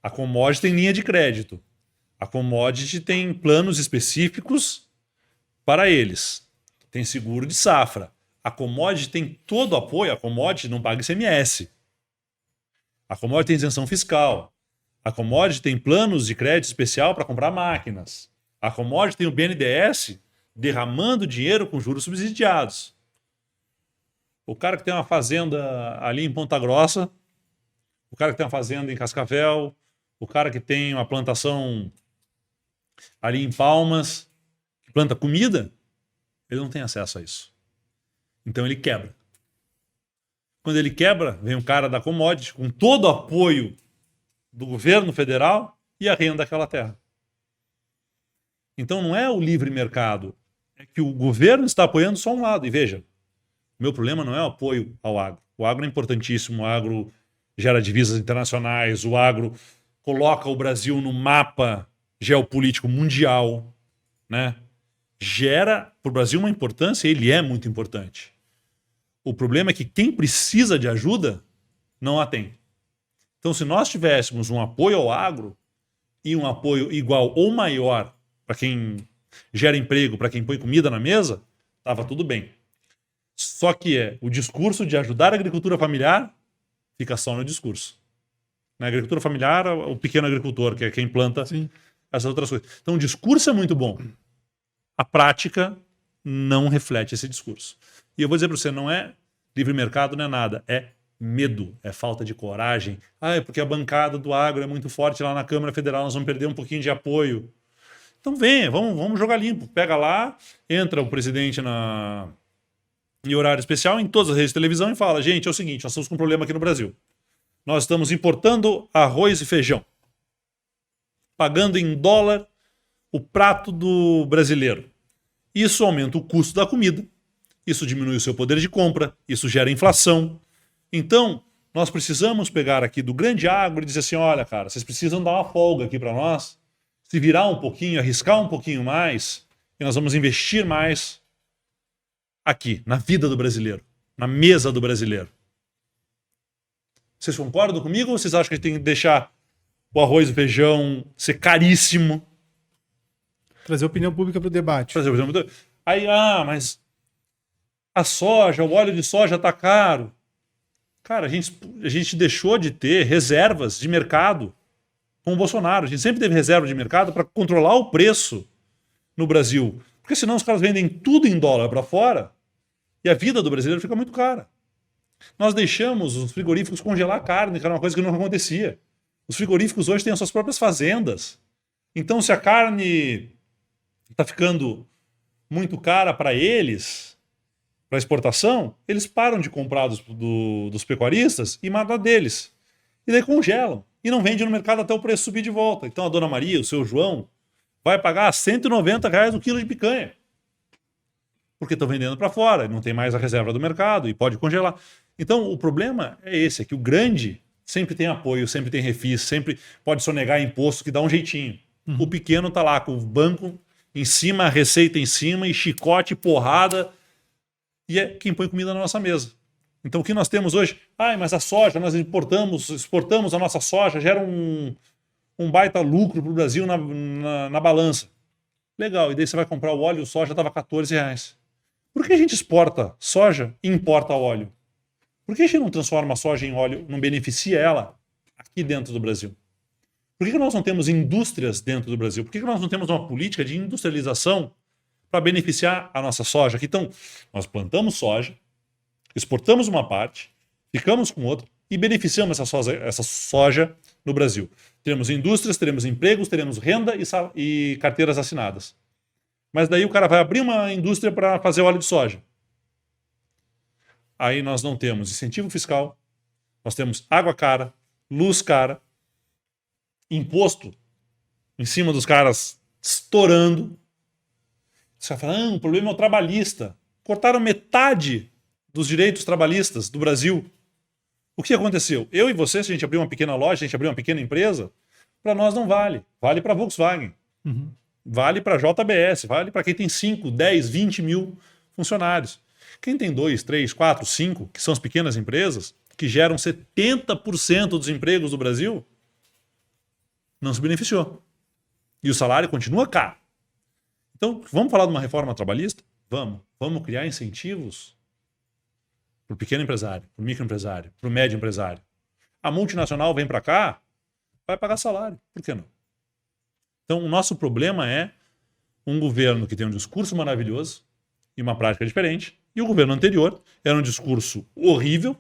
A commodity tem linha de crédito. A commodity tem planos específicos para eles. Tem seguro de safra. A commodity tem todo o apoio. A commodity não paga ICMS. A commodity tem isenção fiscal. A commodity tem planos de crédito especial para comprar máquinas. A commodity tem o BNDES derramando dinheiro com juros subsidiados. O cara que tem uma fazenda ali em Ponta Grossa, o cara que tem uma fazenda em Cascavel, o cara que tem uma plantação ali em Palmas, que planta comida, ele não tem acesso a isso. Então ele quebra. Quando ele quebra, vem um cara da commodity com todo o apoio do governo federal e arrenda aquela terra. Então não é o livre mercado, é que o governo está apoiando só um lado. E veja, o meu problema não é o apoio ao agro. O agro é importantíssimo, o agro gera divisas internacionais, o agro coloca o Brasil no mapa geopolítico mundial, né? Gera para o Brasil uma importância, ele é muito importante. O problema é que quem precisa de ajuda não a tem. Então, se nós tivéssemos um apoio ao agro e um apoio igual ou maior para quem gera emprego, para quem põe comida na mesa, estava tudo bem. Só que o discurso de ajudar a agricultura familiar fica só no discurso. Na agricultura familiar, o pequeno agricultor, que é quem planta Sim. essas outras coisas. Então, o discurso é muito bom. A prática não reflete esse discurso. E eu vou dizer para você, não é livre mercado, não é nada. É medo, é falta de coragem. É porque a bancada do agro é muito forte lá na Câmara Federal, nós vamos perder um pouquinho de apoio. Então venha, vamos jogar limpo. Pega lá, entra o presidente em horário especial em todas as redes de televisão e fala, gente, é o seguinte, nós estamos com um problema aqui no Brasil. Nós estamos importando arroz e feijão, pagando em dólar o prato do brasileiro. Isso aumenta o custo da comida, isso diminui o seu poder de compra, isso gera inflação. Então, nós precisamos pegar aqui do grande agro e dizer assim, olha, cara, vocês precisam dar uma folga aqui para nós, se virar um pouquinho, arriscar um pouquinho mais, e nós vamos investir mais aqui, na vida do brasileiro, na mesa do brasileiro. Vocês concordam comigo ou vocês acham que a gente tem que deixar o arroz e o feijão ser caríssimo? Trazer opinião pública para o debate. Aí, mas a soja, o óleo de soja está caro. Cara, a gente deixou de ter reservas de mercado com o Bolsonaro. A gente sempre teve reserva de mercado para controlar o preço no Brasil. Porque senão os caras vendem tudo em dólar para fora e a vida do brasileiro fica muito cara. Nós deixamos os frigoríficos congelar carne, que era uma coisa que não acontecia. Os frigoríficos hoje têm as suas próprias fazendas. Então, se a carne está ficando muito cara para eles, para exportação, eles param de comprar dos pecuaristas e mandam deles. E daí congelam. E não vende no mercado até o preço subir de volta. Então a dona Maria, o seu João, vai pagar R$190 o quilo de picanha. Porque estão vendendo para fora, não tem mais a reserva do mercado e pode congelar. Então o problema é esse, é que o grande sempre tem apoio, sempre tem refis, sempre pode sonegar imposto que dá um jeitinho. O pequeno tá lá com o banco em cima, a receita em cima, e chicote, porrada, e é quem põe comida na nossa mesa. Então o que nós temos hoje? Mas a soja, nós exportamos a nossa soja, gera um baita lucro para o Brasil na balança. Legal, e daí você vai comprar o óleo, o soja estava R$14. Por que a gente exporta soja e importa óleo? Por que a gente não transforma a soja em óleo, não beneficia ela aqui dentro do Brasil? Por que nós não temos indústrias dentro do Brasil? Por que nós não temos uma política de industrialização para beneficiar a nossa soja? Então, nós plantamos soja, exportamos uma parte, ficamos com outra e beneficiamos essa soja no Brasil. Teremos indústrias, teremos empregos, teremos renda e carteiras assinadas. Mas daí o cara vai abrir uma indústria para fazer óleo de soja. Aí nós não temos incentivo fiscal, nós temos água cara, luz cara, imposto em cima dos caras estourando. Você vai falar, o problema é o trabalhista. Cortaram metade dos direitos trabalhistas do Brasil. O que aconteceu? Eu e você, se a gente abrir uma pequena loja, se a gente abrir uma pequena empresa, para nós não vale. Vale para a Volkswagen. Vale para a JBS. Vale para quem tem 5, 10, 20 mil funcionários. Quem tem 2, 3, 4, 5, que são as pequenas empresas, que geram 70% dos empregos do Brasil, não se beneficiou. E o salário continua caro. Então, vamos falar de uma reforma trabalhista? Vamos criar incentivos para o pequeno empresário, para o microempresário, para o médio empresário. A multinacional vem para cá, vai pagar salário. Por que não? Então, o nosso problema é um governo que tem um discurso maravilhoso e uma prática diferente, E o governo anterior era um discurso horrível,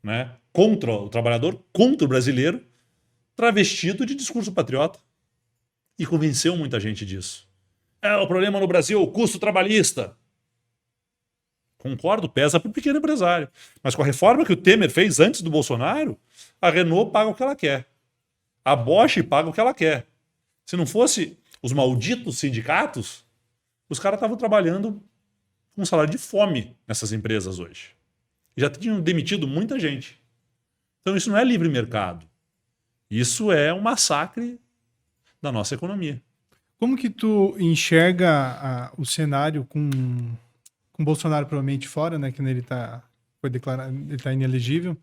né, contra o trabalhador, contra o brasileiro, travestido de discurso patriota. E convenceu muita gente disso. O problema no Brasil é o custo trabalhista. Concordo, pesa para o pequeno empresário. Mas com a reforma que o Temer fez antes do Bolsonaro, a Renault paga o que ela quer. A Bosch paga o que ela quer. Se não fosse os malditos sindicatos, os caras estavam trabalhando com um salário de fome nessas empresas hoje. Já tinham demitido muita gente. Então isso não é livre mercado. Isso é um massacre da nossa economia. Como que tu enxerga o cenário com Bolsonaro provavelmente fora, né? Que ele foi declarado, ele está inelegível,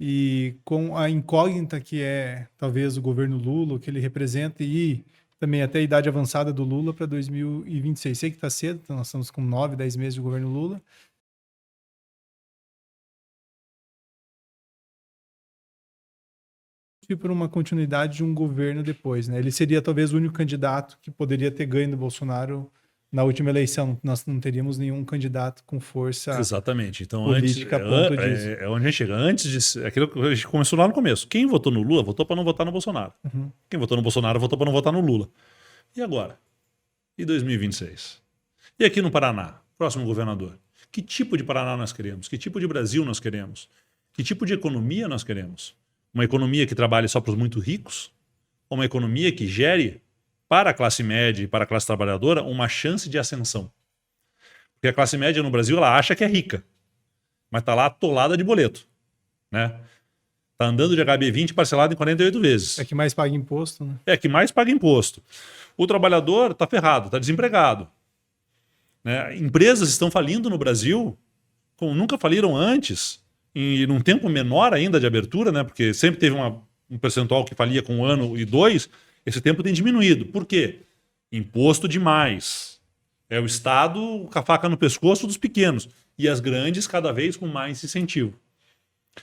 e com a incógnita que é talvez o governo Lula, o que ele representa, e também até a idade avançada do Lula para 2026. Sei que está cedo, então nós estamos com 9, 10 meses de governo Lula. E por uma continuidade de um governo depois, né? Ele seria talvez o único candidato que poderia ter ganho do Bolsonaro na última eleição. Nós não teríamos nenhum candidato com força Exatamente. Então, política a ponto disso. É onde a gente chega. Antes de aquilo que a gente começou lá no começo. Quem votou no Lula votou para não votar no Bolsonaro. Uhum. Quem votou no Bolsonaro votou para não votar no Lula. E agora? E 2026? E aqui no Paraná? Próximo governador. Que tipo de Paraná nós queremos? Que tipo de Brasil nós queremos? Que tipo de economia nós queremos? Uma economia que trabalhe só para os muito ricos? Ou uma economia que gere para a classe média e para a classe trabalhadora uma chance de ascensão? Porque a classe média no Brasil ela acha que é rica, mas está lá atolada de boleto, né? Está andando de HB20 parcelado em 48 vezes. É que mais paga imposto, né? É que mais paga imposto. O trabalhador está ferrado, está desempregado, né? Empresas estão falindo no Brasil como nunca faliram antes, e num tempo menor ainda de abertura, né? Porque sempre teve um percentual que falia com 1 ano e 2, esse tempo tem diminuído. Por quê? Imposto demais. É o Estado com a faca no pescoço dos pequenos. E as grandes cada vez com mais incentivo.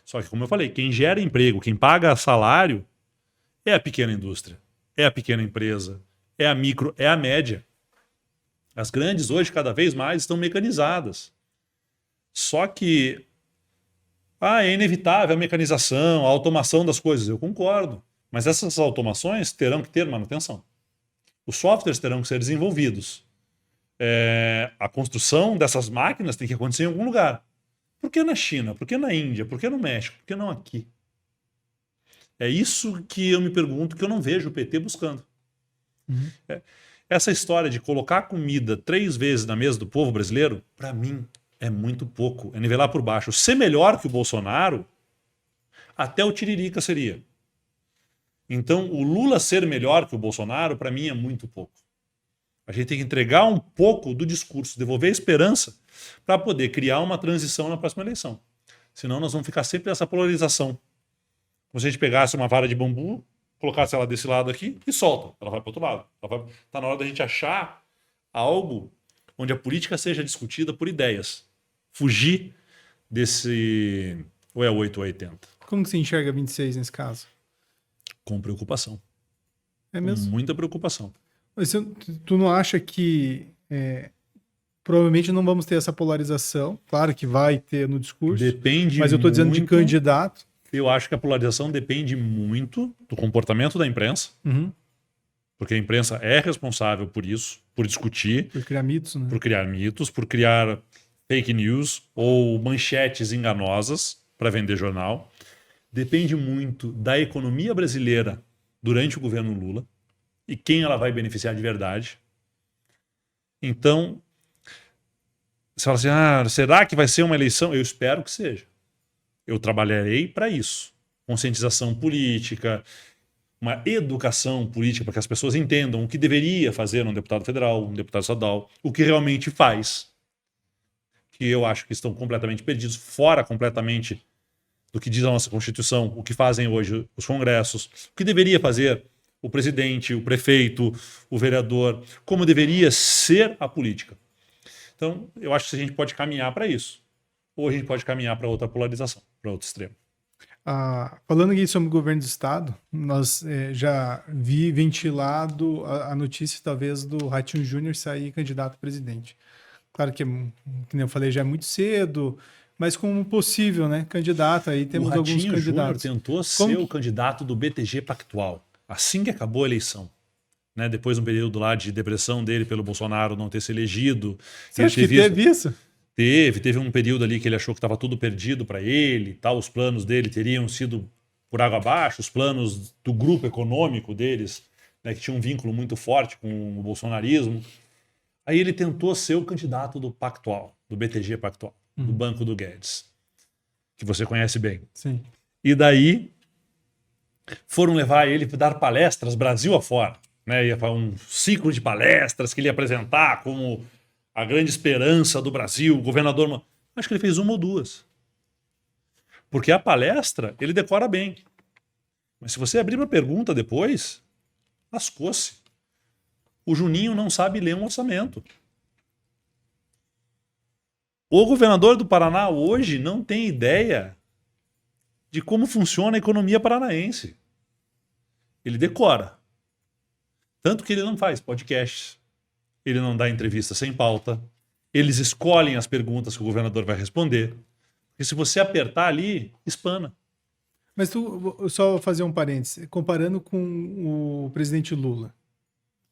Só que, como eu falei, quem gera emprego, quem paga salário, é a pequena indústria, é a pequena empresa, é a micro, é a média. As grandes hoje cada vez mais estão mecanizadas. Só que é inevitável a mecanização, a automação das coisas. Eu concordo. Mas essas automações terão que ter manutenção. Os softwares terão que ser desenvolvidos. A construção dessas máquinas tem que acontecer em algum lugar. Por que na China? Por que na Índia? Por que no México? Por que não aqui? É isso que eu me pergunto, que eu não vejo o PT buscando. Uhum. Essa história de colocar comida 3 vezes na mesa do povo brasileiro, para mim, é muito pouco. É nivelar por baixo. Ser melhor que o Bolsonaro, até o Tiririca seria. Então, o Lula ser melhor que o Bolsonaro, para mim, é muito pouco. A gente tem que entregar um pouco do discurso, devolver a esperança para poder criar uma transição na próxima eleição. Senão nós vamos ficar sempre nessa polarização. Como se a gente pegasse uma vara de bambu, colocasse ela desse lado aqui e solta. Ela vai para o outro lado. Está na hora da gente achar algo onde a política seja discutida por ideias. Fugir desse... Ou é 8 ou 80? Como que você enxerga 26 nesse caso? Com preocupação. É mesmo? Com muita preocupação. Mas tu não acha que provavelmente não vamos ter essa polarização? Claro que vai ter no discurso. Depende mas eu estou dizendo de candidato. Eu acho que a polarização depende muito do comportamento da imprensa, Uhum. porque a imprensa é responsável por isso, por discutir, Por criar mitos, né? por criar mitos, por criar fake news ou manchetes enganosas para vender jornal. Depende muito da economia brasileira durante o governo Lula e quem ela vai beneficiar de verdade. Então, você fala assim, será que vai ser uma eleição? Eu espero que seja. Eu trabalharei para isso. Conscientização política, uma educação política para que as pessoas entendam o que deveria fazer um deputado federal, um deputado estadual, o que realmente faz. Que eu acho que estão completamente perdidos, fora completamente do que diz a nossa Constituição, o que fazem hoje os congressos, o que deveria fazer o presidente, o prefeito, o vereador, como deveria ser a política. Então, eu acho que a gente pode caminhar para isso. Ou a gente pode caminhar para outra polarização, para outro extremo. Falando aqui sobre o governo do estado, nós já vi ventilado a notícia, talvez, do Ratinho Júnior sair candidato a presidente. claro que, que nem eu falei, já é muito cedo, mas como possível, né, candidato, aí temos alguns Ratinho candidatos. Júnior tentou ser o candidato do BTG Pactual, assim que acabou a eleição. Né, depois de um período lá de depressão dele pelo Bolsonaro não ter se elegido. Você acha que teve isso? Teve um período ali que ele achou que estava tudo perdido para ele, tal, os planos dele teriam sido por água abaixo, os planos do grupo econômico deles, né, que tinha um vínculo muito forte com o bolsonarismo. Aí ele tentou ser o candidato do Pactual, do BTG Pactual, do Banco do Guedes, que você conhece bem. Sim. E daí foram levar ele para dar palestras Brasil afora. Né, ia para um ciclo de palestras que ele ia apresentar como a grande esperança do Brasil, o governador. Acho que ele fez uma ou duas. Porque a palestra ele decora bem. Mas se você abrir uma pergunta depois, lascou-se. O Juninho não sabe ler um orçamento. O governador do Paraná hoje não tem ideia de como funciona a economia paranaense. Ele decora. Tanto que ele não faz podcasts, ele não dá entrevista sem pauta, eles escolhem as perguntas que o governador vai responder. Porque se você apertar ali, espana. Mas só fazer um parênteses, comparando com o presidente Lula,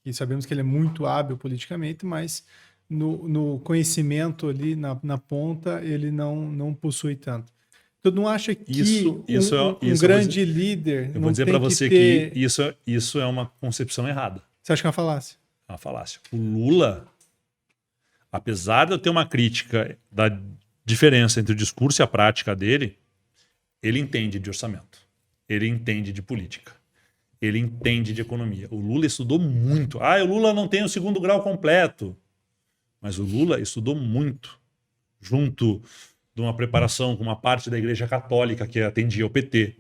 que sabemos que ele é muito hábil politicamente, mas no conhecimento ali, na ponta, ele não possui tanto. Tu não acha que um grande líder. Eu vou dizer para você que isso é uma concepção errada. Você acha que é uma falácia? É uma falácia. O Lula, apesar de eu ter uma crítica da diferença entre o discurso e a prática dele, ele entende de orçamento, ele entende de política, ele entende de economia. O Lula estudou muito. O Lula não tem o 2º grau completo, mas o Lula estudou muito, junto de uma preparação com uma parte da Igreja Católica que atendia ao PT,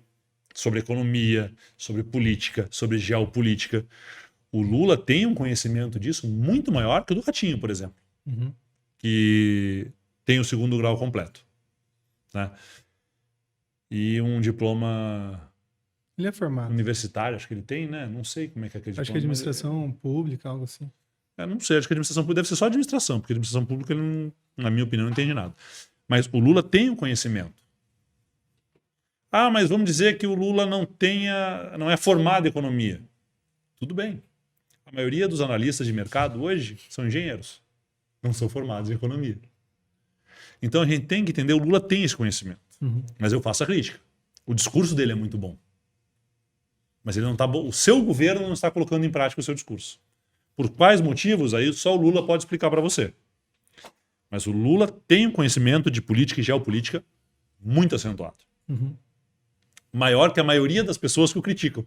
sobre economia, sobre política, sobre geopolítica. O Lula tem um conhecimento disso muito maior que o do Ratinho, por exemplo, que tem o 2º grau completo. Né? E um diploma ele é formado. Universitário, acho que ele tem, né? Não sei como é que é aquele diploma. Acho que é administração pública, algo assim. Não sei, acho que a administração pública deve ser só administração, porque a administração pública, ele não, na minha opinião, não entende nada. Mas o Lula tem um conhecimento. Mas vamos dizer que o Lula não é formado em economia. Tudo bem. A maioria dos analistas de mercado hoje são engenheiros. Não são formados em economia. Então a gente tem que entender, o Lula tem esse conhecimento. Mas eu faço a crítica. O discurso dele é muito bom. Mas ele não tá bom. O seu governo não está colocando em prática o seu discurso. Por quais motivos? Aí só o Lula pode explicar para você. Mas o Lula tem um conhecimento de política e geopolítica muito acentuado. Maior que a maioria das pessoas que o criticam.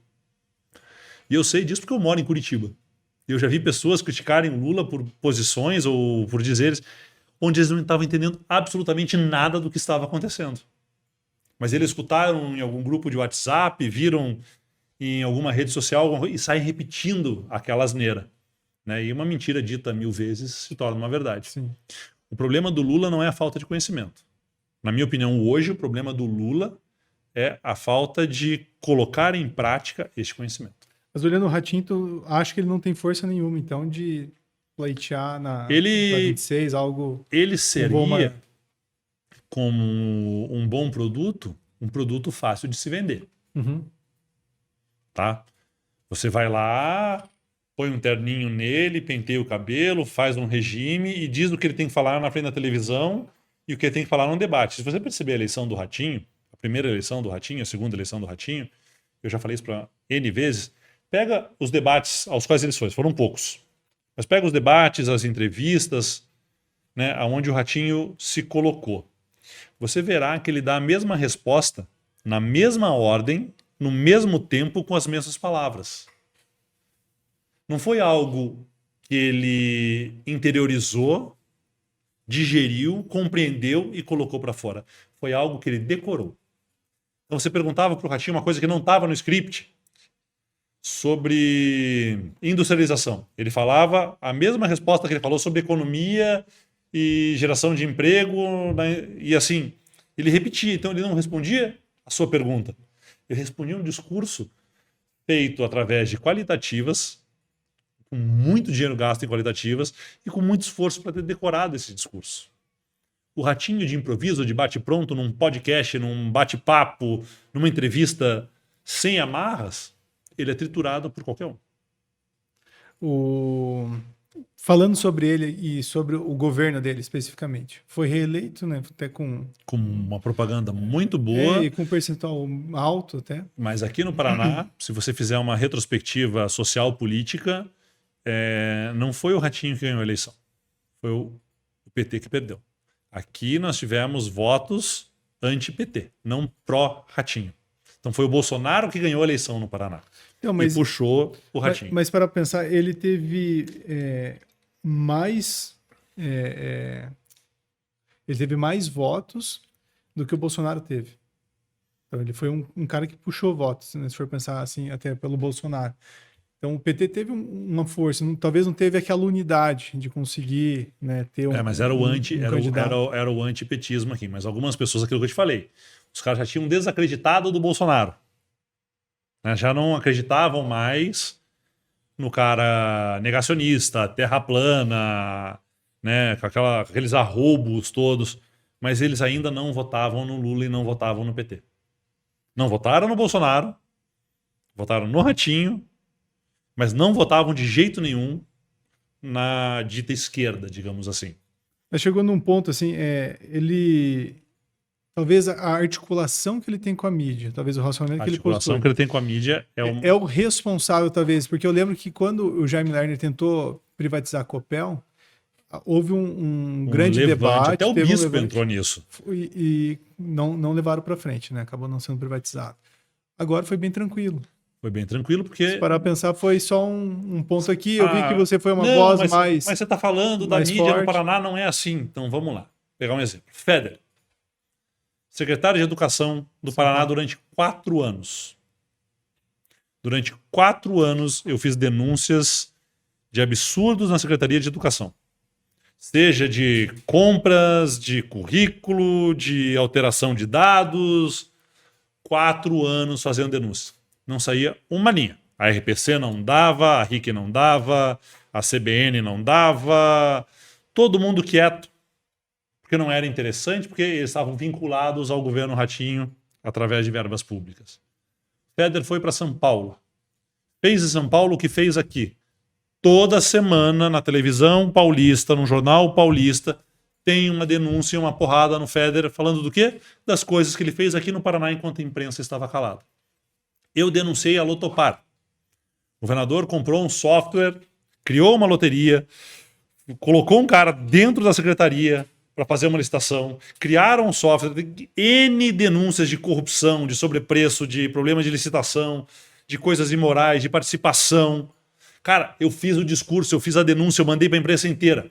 E eu sei disso porque eu moro em Curitiba. Eu já vi pessoas criticarem o Lula por posições ou por dizeres onde eles não estavam entendendo absolutamente nada do que estava acontecendo. Mas eles escutaram em algum grupo de WhatsApp, viram em alguma rede social e saem repetindo aquela asneira. Né? E uma mentira dita 1000 vezes se torna uma verdade. Sim. O problema do Lula não é a falta de conhecimento. Na minha opinião, hoje, o problema do Lula é a falta de colocar em prática este conhecimento. Mas olhando o Ratinho, tu acha que ele não tem força nenhuma, então, de pleitear na 26, algo... Ele seria, como um bom produto, um produto fácil de se vender. Tá? Você vai lá, põe um terninho nele, penteia o cabelo, faz um regime e diz o que ele tem que falar na frente da televisão e o que ele tem que falar num debate. Se você perceber a eleição do Ratinho, a primeira eleição do Ratinho, a segunda eleição do Ratinho, eu já falei isso para N vezes, pega os debates aos quais eles foram poucos. Mas pega os debates, as entrevistas, né, onde o Ratinho se colocou. Você verá que ele dá a mesma resposta, na mesma ordem, no mesmo tempo, com as mesmas palavras. Não foi algo que ele interiorizou, digeriu, compreendeu e colocou para fora. Foi algo que ele decorou. Então você perguntava para o Ratinho uma coisa que não estava no script, sobre industrialização. Ele falava a mesma resposta que ele falou sobre economia e geração de emprego, né? E assim, ele repetia. Então ele não respondia a sua pergunta. Ele respondia um discurso feito através de qualitativas, com muito dinheiro gasto em qualitativas e com muito esforço para ter decorado esse discurso. O Ratinho de improviso, de bate-pronto, num podcast, num bate-papo, numa entrevista sem amarras, ele é triturado por qualquer um. Falando sobre ele e sobre o governo dele especificamente, foi reeleito, né? Até com uma propaganda muito boa. E com um percentual alto até. Mas aqui no Paraná, se você fizer uma retrospectiva social-política, não foi o Ratinho que ganhou a eleição. Foi o PT que perdeu. Aqui nós tivemos votos anti-PT, não pró-Ratinho. Então foi o Bolsonaro que ganhou a eleição no Paraná. Então, e puxou o Ratinho. Mas para pensar, ele teve mais votos do que o Bolsonaro teve. Então ele foi um cara que puxou votos, né, se for pensar assim, até pelo Bolsonaro. Então o PT teve uma força, talvez não teve aquela unidade de conseguir, né, ter mas era o antipetismo aqui. Mas algumas pessoas, aquilo que eu te falei, os caras já tinham desacreditado do Bolsonaro. Né, já não acreditavam mais no cara negacionista, terra plana, né, com aqueles arroubos todos, mas eles ainda não votavam no Lula e não votavam no PT. Não votaram no Bolsonaro, votaram no Ratinho, mas não votavam de jeito nenhum na dita esquerda, digamos assim. Mas chegou num ponto assim, talvez a articulação que ele tem com a mídia, talvez o relacionamento que ele postou. A articulação que ele tem com a mídia é o responsável, talvez, porque eu lembro que quando o Jaime Lerner tentou privatizar a Copel, houve um grande debate. Até o bispo entrou nisso. E não levaram para frente, né? Acabou não sendo privatizado. Agora foi bem tranquilo. Foi bem tranquilo, porque... Se parar a pensar, foi só um ponto aqui. Eu vi que você foi uma voz mais... Mas você está falando da mídia forte. No Paraná, não é assim. Então, vamos lá. Vou pegar um exemplo. Federer. Secretário de Educação do Paraná durante 4 anos. Durante 4 anos, eu fiz denúncias de absurdos na Secretaria de Educação. Seja de compras, de currículo, de alteração de dados. 4 anos fazendo denúncia. Não saía uma linha. A RPC não dava, a RIC não dava, a CBN não dava. Todo mundo quieto. Porque não era interessante, porque eles estavam vinculados ao governo Ratinho através de verbas públicas. Federer foi para São Paulo. Fez em São Paulo o que fez aqui. Toda semana, na televisão paulista, no jornal paulista, tem uma denúncia, uma porrada no Federer, falando do quê? Das coisas que ele fez aqui no Paraná enquanto a imprensa estava calada. Eu denunciei a Lotopar. O governador comprou um software, criou uma loteria, colocou um cara dentro da secretaria para fazer uma licitação, criaram um software, N denúncias de corrupção, de sobrepreço, de problemas de licitação, de coisas imorais, de participação. Cara, eu fiz o discurso, eu fiz a denúncia, eu mandei para a imprensa inteira.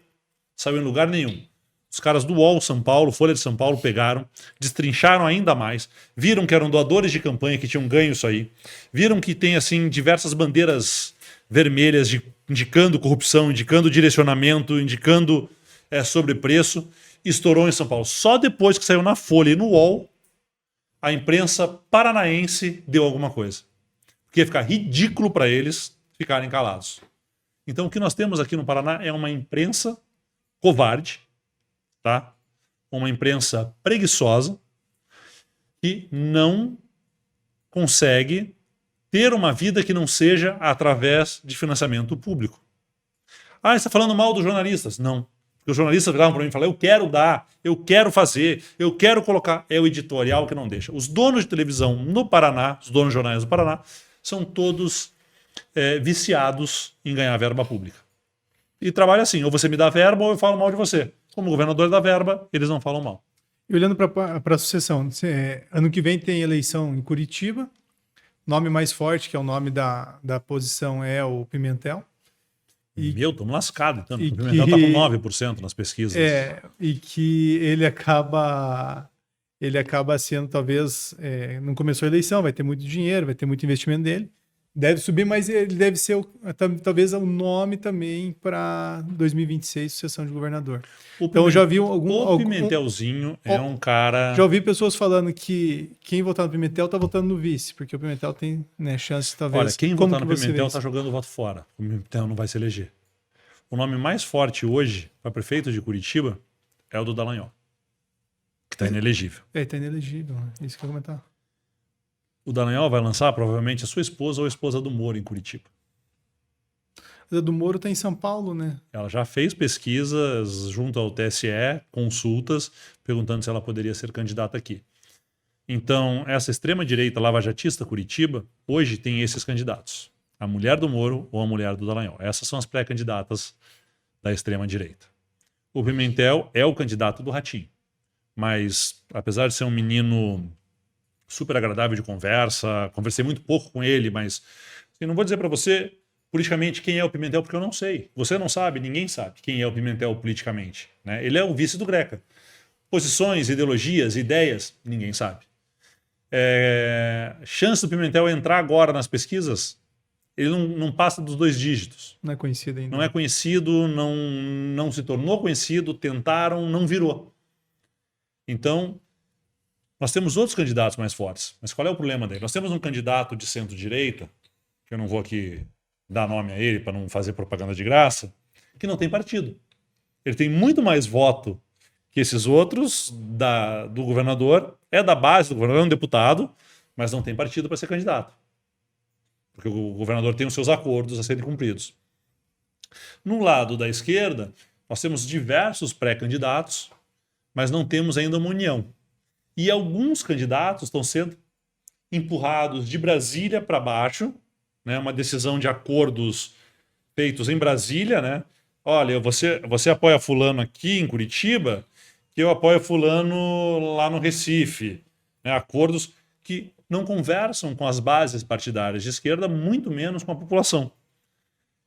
Saiu em lugar nenhum. Os caras do UOL São Paulo, Folha de São Paulo, pegaram, destrincharam ainda mais, viram que eram doadores de campanha que tinham ganho isso aí, viram que tem assim diversas bandeiras vermelhas indicando corrupção, indicando direcionamento, indicando sobrepreço, estourou em São Paulo. Só depois que saiu na Folha e no UOL, a imprensa paranaense deu alguma coisa. Porque ia ficar ridículo para eles ficarem calados. Então o que nós temos aqui no Paraná é uma imprensa covarde, tá? Uma imprensa preguiçosa que não consegue ter uma vida que não seja através de financiamento público. Ah, você está falando mal dos jornalistas? Não. Porque os jornalistas viravam para mim e falavam, eu quero dar, eu quero fazer, eu quero colocar. É o editorial que não deixa. Os donos de televisão no Paraná, os donos de jornais do Paraná, são todos viciados em ganhar verba pública. E trabalha assim, ou você me dá verba ou eu falo mal de você. Como governador da verba, eles não falam mal. E olhando para a sucessão, ano que vem tem eleição em Curitiba, nome mais forte, que é o nome da posição, é o Pimentel. Estamos lascados. Então. O Pimentel está com 9% nas pesquisas. E que ele acaba sendo, talvez, não começou a eleição, vai ter muito dinheiro, vai ter muito investimento dele, Deve subir, mas ele deve ser talvez o nome também para 2026, sucessão de governador. Então eu já vi O Pimentelzinho é um cara... Já ouvi pessoas falando que quem votar no Pimentel tá votando no vice, porque o Pimentel tem, né, chance talvez... Olha, quem votar no Pimentel tá jogando o voto fora. O Pimentel não vai se eleger. O nome mais forte hoje para prefeito de Curitiba é o do Dallagnol, que tá inelegível. Tá inelegível, isso que eu ia comentar. O Dallagnol vai lançar provavelmente a sua esposa ou a esposa do Moro em Curitiba. A do Moro tá em São Paulo, né? Ela já fez pesquisas junto ao TSE, consultas, perguntando se ela poderia ser candidata aqui. Então, essa extrema-direita lavajatista Curitiba, hoje tem esses candidatos. A mulher do Moro ou a mulher do Dallagnol. Essas são as pré-candidatas da extrema-direita. O Pimentel é o candidato do Ratinho. Mas, apesar de ser um menino super agradável de conversa, conversei muito pouco com ele, mas assim, não vou dizer para você politicamente quem é o Pimentel, porque eu não sei. Você não sabe, ninguém sabe quem é o Pimentel politicamente, né? Ele é o vice do Greca. Posições, ideologias, ideias, ninguém sabe. Chance do Pimentel entrar agora nas pesquisas, ele não passa dos 2 dígitos. Não é conhecido ainda. Não é conhecido, não se tornou conhecido, tentaram, não virou. Então, nós temos outros candidatos mais fortes. Mas qual é o problema dele? Nós temos um candidato de centro-direita, que eu não vou aqui dar nome a ele para não fazer propaganda de graça, que não tem partido. Ele tem muito mais voto que esses outros do governador, é da base do governador, é um deputado, mas não tem partido para ser candidato. Porque o governador tem os seus acordos a serem cumpridos. No lado da esquerda, nós temos diversos pré-candidatos, mas não temos ainda uma união. E alguns candidatos estão sendo empurrados de Brasília para baixo, né? Uma decisão de acordos feitos em Brasília, né? Olha, você apoia fulano aqui em Curitiba, que eu apoio fulano lá no Recife. Né? Acordos que não conversam com as bases partidárias de esquerda, muito menos com a população.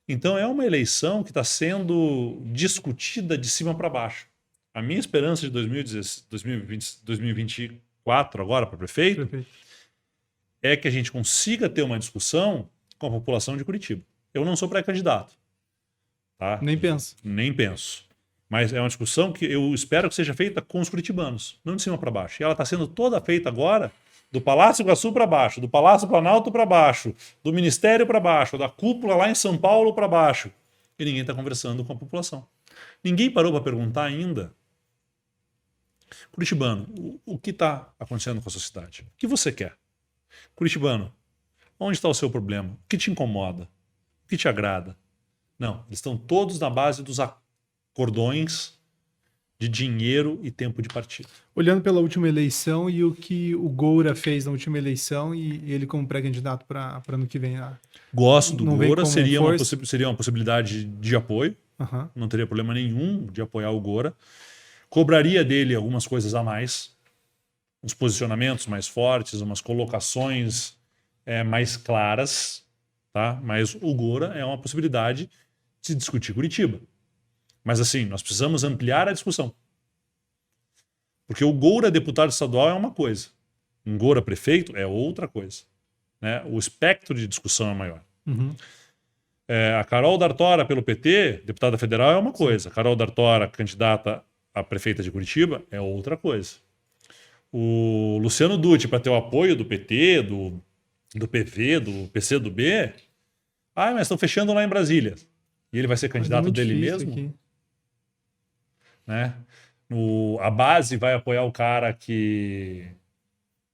Então é uma eleição que está sendo discutida de cima para baixo. A minha esperança de 2024 agora para prefeito é que a gente consiga ter uma discussão com a população de Curitiba. Eu não sou pré-candidato. Tá? Nem penso. Nem penso. Mas é uma discussão que eu espero que seja feita com os curitibanos, não de cima para baixo. E ela está sendo toda feita agora do Palácio Iguaçu para baixo, do Palácio Planalto para baixo, do Ministério para baixo, da cúpula lá em São Paulo para baixo. E ninguém está conversando com a população. Ninguém parou para perguntar ainda, curitibano, o que está acontecendo com a sua cidade? O que você quer? Curitibano, onde está o seu problema? O que te incomoda? O que te agrada? Não, eles estão todos na base dos acordões de dinheiro e tempo de partido. Olhando pela última eleição e o que o Goura fez na última eleição e ele como pré-candidato para ano que vem. Gosto do Goura, seria uma possibilidade de apoio. Uhum. Não teria problema nenhum de apoiar o Goura. Cobraria dele algumas coisas a mais, uns posicionamentos mais fortes, umas colocações mais claras, tá? Mas o Goura é uma possibilidade de se discutir Curitiba. Mas assim, nós precisamos ampliar a discussão. Porque o Goura deputado estadual é uma coisa, um Goura prefeito é outra coisa. Né? O espectro de discussão é maior. Uhum. A Carol D'Artora pelo PT, deputada federal, é uma coisa. A Carol D'Artora, candidata a prefeita de Curitiba, é outra coisa. O Luciano Dutti, para ter o apoio do PT, do PV, do PCdoB, mas estão fechando lá em Brasília. E ele vai ser candidato dele mesmo? Né? A base vai apoiar o cara que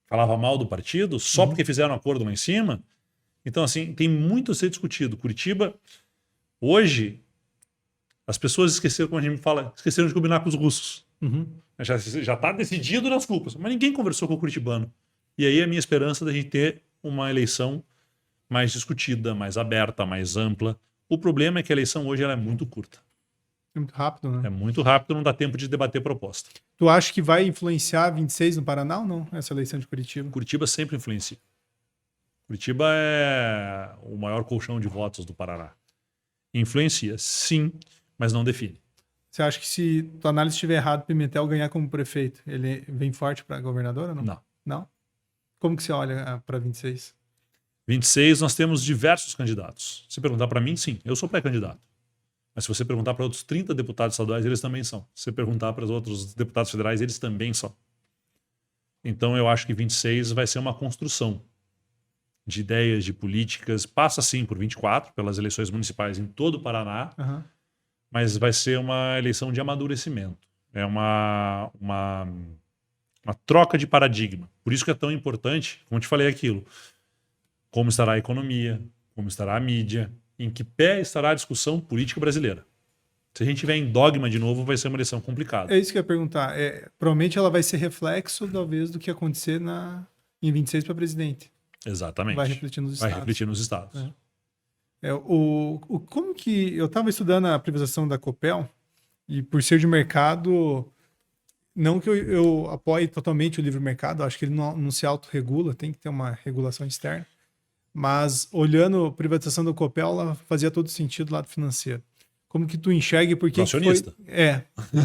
falava mal do partido só porque fizeram um acordo lá em cima. Então, assim, tem muito a ser discutido. Curitiba, hoje, as pessoas esqueceram, como a gente fala, esqueceram de combinar com os russos. Uhum. Já está decidido nas culpas, mas ninguém conversou com o curitibano. E aí a minha esperança da gente ter uma eleição mais discutida, mais aberta, mais ampla. O problema é que a eleição hoje ela é muito curta. É muito rápido, né? É muito rápido, não dá tempo de debater proposta. Tu acha que vai influenciar 26 no Paraná ou não, essa eleição de Curitiba? Curitiba sempre influencia. Curitiba é o maior colchão de votos do Paraná. Influencia, sim, mas não define. Você acha que se tua análise estiver errada, Pimentel ganhar como prefeito, ele vem forte para governador ou não? Não. Não? Como que você olha para 26? 26 nós temos diversos candidatos. Se perguntar para mim, sim, eu sou pré-candidato. Mas se você perguntar para outros 30 deputados estaduais, eles também são. Se você perguntar para os outros deputados federais, eles também são. Então eu acho que 26 vai ser uma construção de ideias, de políticas. Passa sim por 24, pelas eleições municipais em todo o Paraná, mas vai ser uma eleição de amadurecimento. É uma troca de paradigma. Por isso que é tão importante, como eu te falei aquilo, como estará a economia, como estará a mídia, em que pé estará a discussão política brasileira. Se a gente tiver em dogma de novo, vai ser uma eleição complicada. É isso que eu ia perguntar. Provavelmente ela vai ser reflexo, talvez, do que acontecer em 26 para presidente. Exatamente. Vai refletir nos estados. Vai refletir nos estados. Como que... Eu estava estudando a privatização da Copel, e por ser de mercado, não que eu apoie totalmente o livre mercado, acho que ele não se autorregula, tem que ter uma regulação externa. Mas olhando a privatização da Copel, ela fazia todo sentido do lado financeiro. Como que tu enxerga e por que acionista.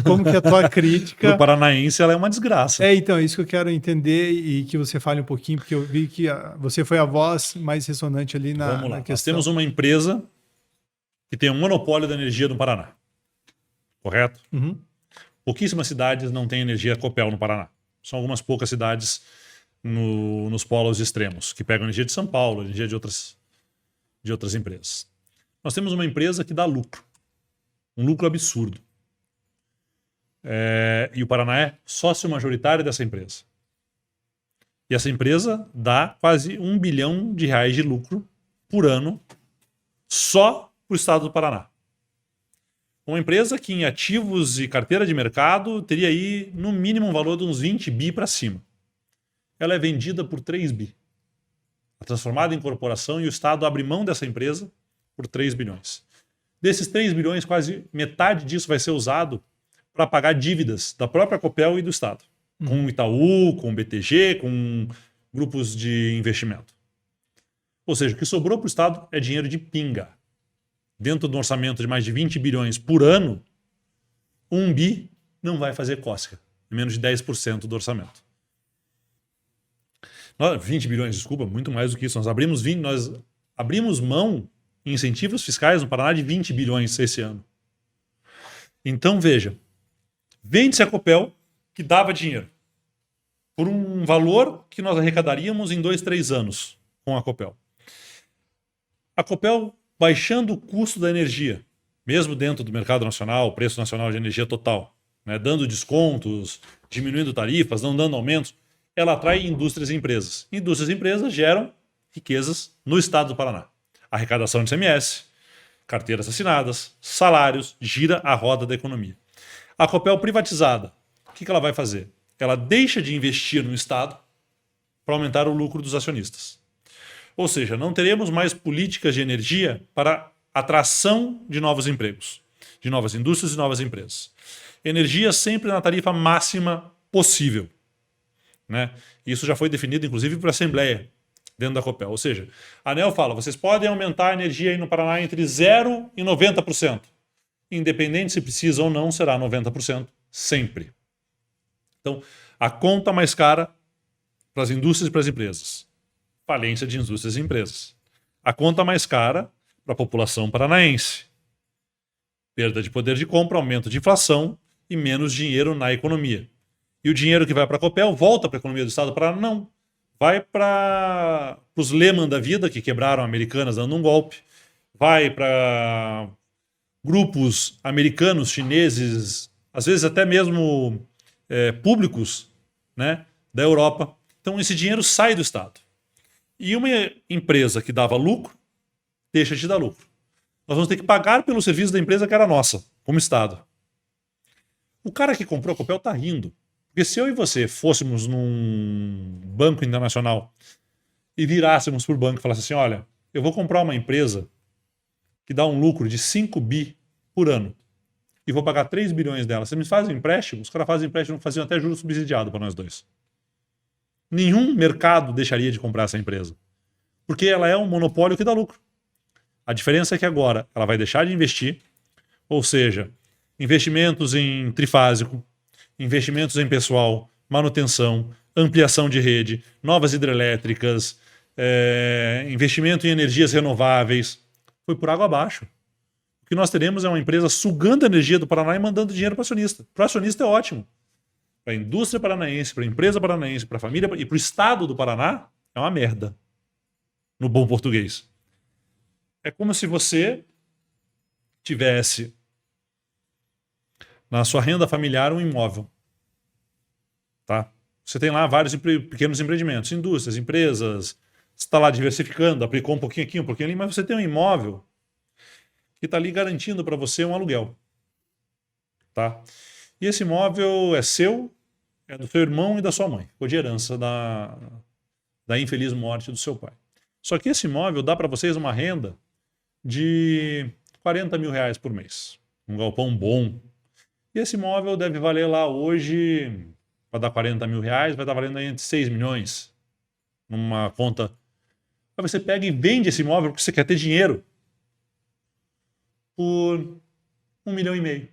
Como que a tua crítica... Pro paranaense ela é uma desgraça. Então, é isso que eu quero entender e que você fale um pouquinho, porque eu vi que você foi a voz mais ressonante ali na questão. Nós temos uma empresa que tem um monopólio da energia no Paraná. Correto? Uhum. Pouquíssimas cidades não têm energia Copel no Paraná. São algumas poucas cidades nos polos extremos, que pegam energia de São Paulo, energia de outras empresas. Nós temos uma empresa que dá lucro. Um lucro absurdo. E o Paraná é sócio majoritário dessa empresa. E essa empresa dá quase R$1 bilhão de lucro por ano só para o estado do Paraná. Uma empresa que em ativos e carteira de mercado teria aí no mínimo um valor de uns 20 bi para cima. Ela é vendida por 3 bi. É transformada em corporação e o estado abre mão dessa empresa por 3 bilhões. Desses 3 bilhões, quase metade disso vai ser usado para pagar dívidas da própria Copel e do Estado. Com o Itaú, com o BTG, com grupos de investimento. Ou seja, o que sobrou para o Estado é dinheiro de pinga. Dentro do orçamento de mais de 20 bilhões por ano, 1 bi não vai fazer cócega. É menos de 10% do orçamento. 20 bilhões, desculpa, muito mais do que isso. Nós abrimos mão em incentivos fiscais no Paraná de 20 bilhões esse ano. Então, veja, vende-se a Copel, que dava dinheiro, por um valor que nós arrecadaríamos em 2, 3 anos com a Copel. A Copel, baixando o custo da energia, mesmo dentro do mercado nacional, o preço nacional de energia total, né, dando descontos, diminuindo tarifas, não dando aumentos, ela atrai indústrias e empresas. Indústrias e empresas geram riquezas no estado do Paraná. Arrecadação de ICMS, carteiras assinadas, salários, gira a roda da economia. A Copel privatizada, o que ela vai fazer? Ela deixa de investir no Estado para aumentar o lucro dos acionistas. Ou seja, não teremos mais políticas de energia para atração de novos empregos, de novas indústrias e novas empresas. Energia sempre na tarifa máxima possível. Né? Isso já foi definido, inclusive, por Assembleia, dentro da Copel. Ou seja, a ANEEL fala, vocês podem aumentar a energia aí no Paraná entre 0% e 90%. Independente se precisa ou não, será 90%, sempre. Então, a conta mais cara para as indústrias e para as empresas. Falência de indústrias e empresas. A conta mais cara para a população paranaense. Perda de poder de compra, aumento de inflação e menos dinheiro na economia. E o dinheiro que vai para a Copel volta para a economia do Estado do Paraná? Não. Vai para os Lehman da vida, que quebraram Americanas dando um golpe. Vai para grupos americanos, chineses, às vezes até mesmo públicos, né, da Europa. Então esse dinheiro sai do Estado. E uma empresa que dava lucro, deixa de dar lucro. Nós vamos ter que pagar pelo serviço da empresa que era nossa, como Estado. O cara que comprou a Copel está rindo. Porque se eu e você fôssemos num banco internacional e virássemos por banco e falasse assim, olha, eu vou comprar uma empresa que dá um lucro de 5 bi por ano e vou pagar 3 bilhões dela. Você me faz um empréstimo? Os caras fazem empréstimo, faziam até juros subsidiados para nós dois. Nenhum mercado deixaria de comprar essa empresa. Porque ela é um monopólio que dá lucro. A diferença é que agora ela vai deixar de investir, ou seja, investimentos em trifásico, investimentos em pessoal, manutenção, ampliação de rede, novas hidrelétricas, investimento em energias renováveis, foi por água abaixo. O que nós teremos é uma empresa sugando a energia do Paraná e mandando dinheiro para o acionista. Para o acionista é ótimo. Para a indústria paranaense, para a empresa paranaense, para a família e para o estado do Paraná, é uma merda. No bom português. É como se você tivesse na sua renda familiar um imóvel. Tá? Você tem lá vários pequenos empreendimentos, indústrias, empresas, você está lá diversificando, aplicou um pouquinho aqui, um pouquinho ali, mas você tem um imóvel que está ali garantindo para você um aluguel. Tá? E esse imóvel é seu, é do seu irmão e da sua mãe. Ficou de herança da infeliz morte do seu pai. Só que esse imóvel dá para vocês uma renda de 40 mil reais por mês. Um galpão bom. E esse imóvel deve valer lá hoje, para dar 40 mil reais, vai estar valendo aí entre 6 milhões. Numa conta. Aí você pega e vende esse imóvel porque você quer ter dinheiro por 1,5 milhão.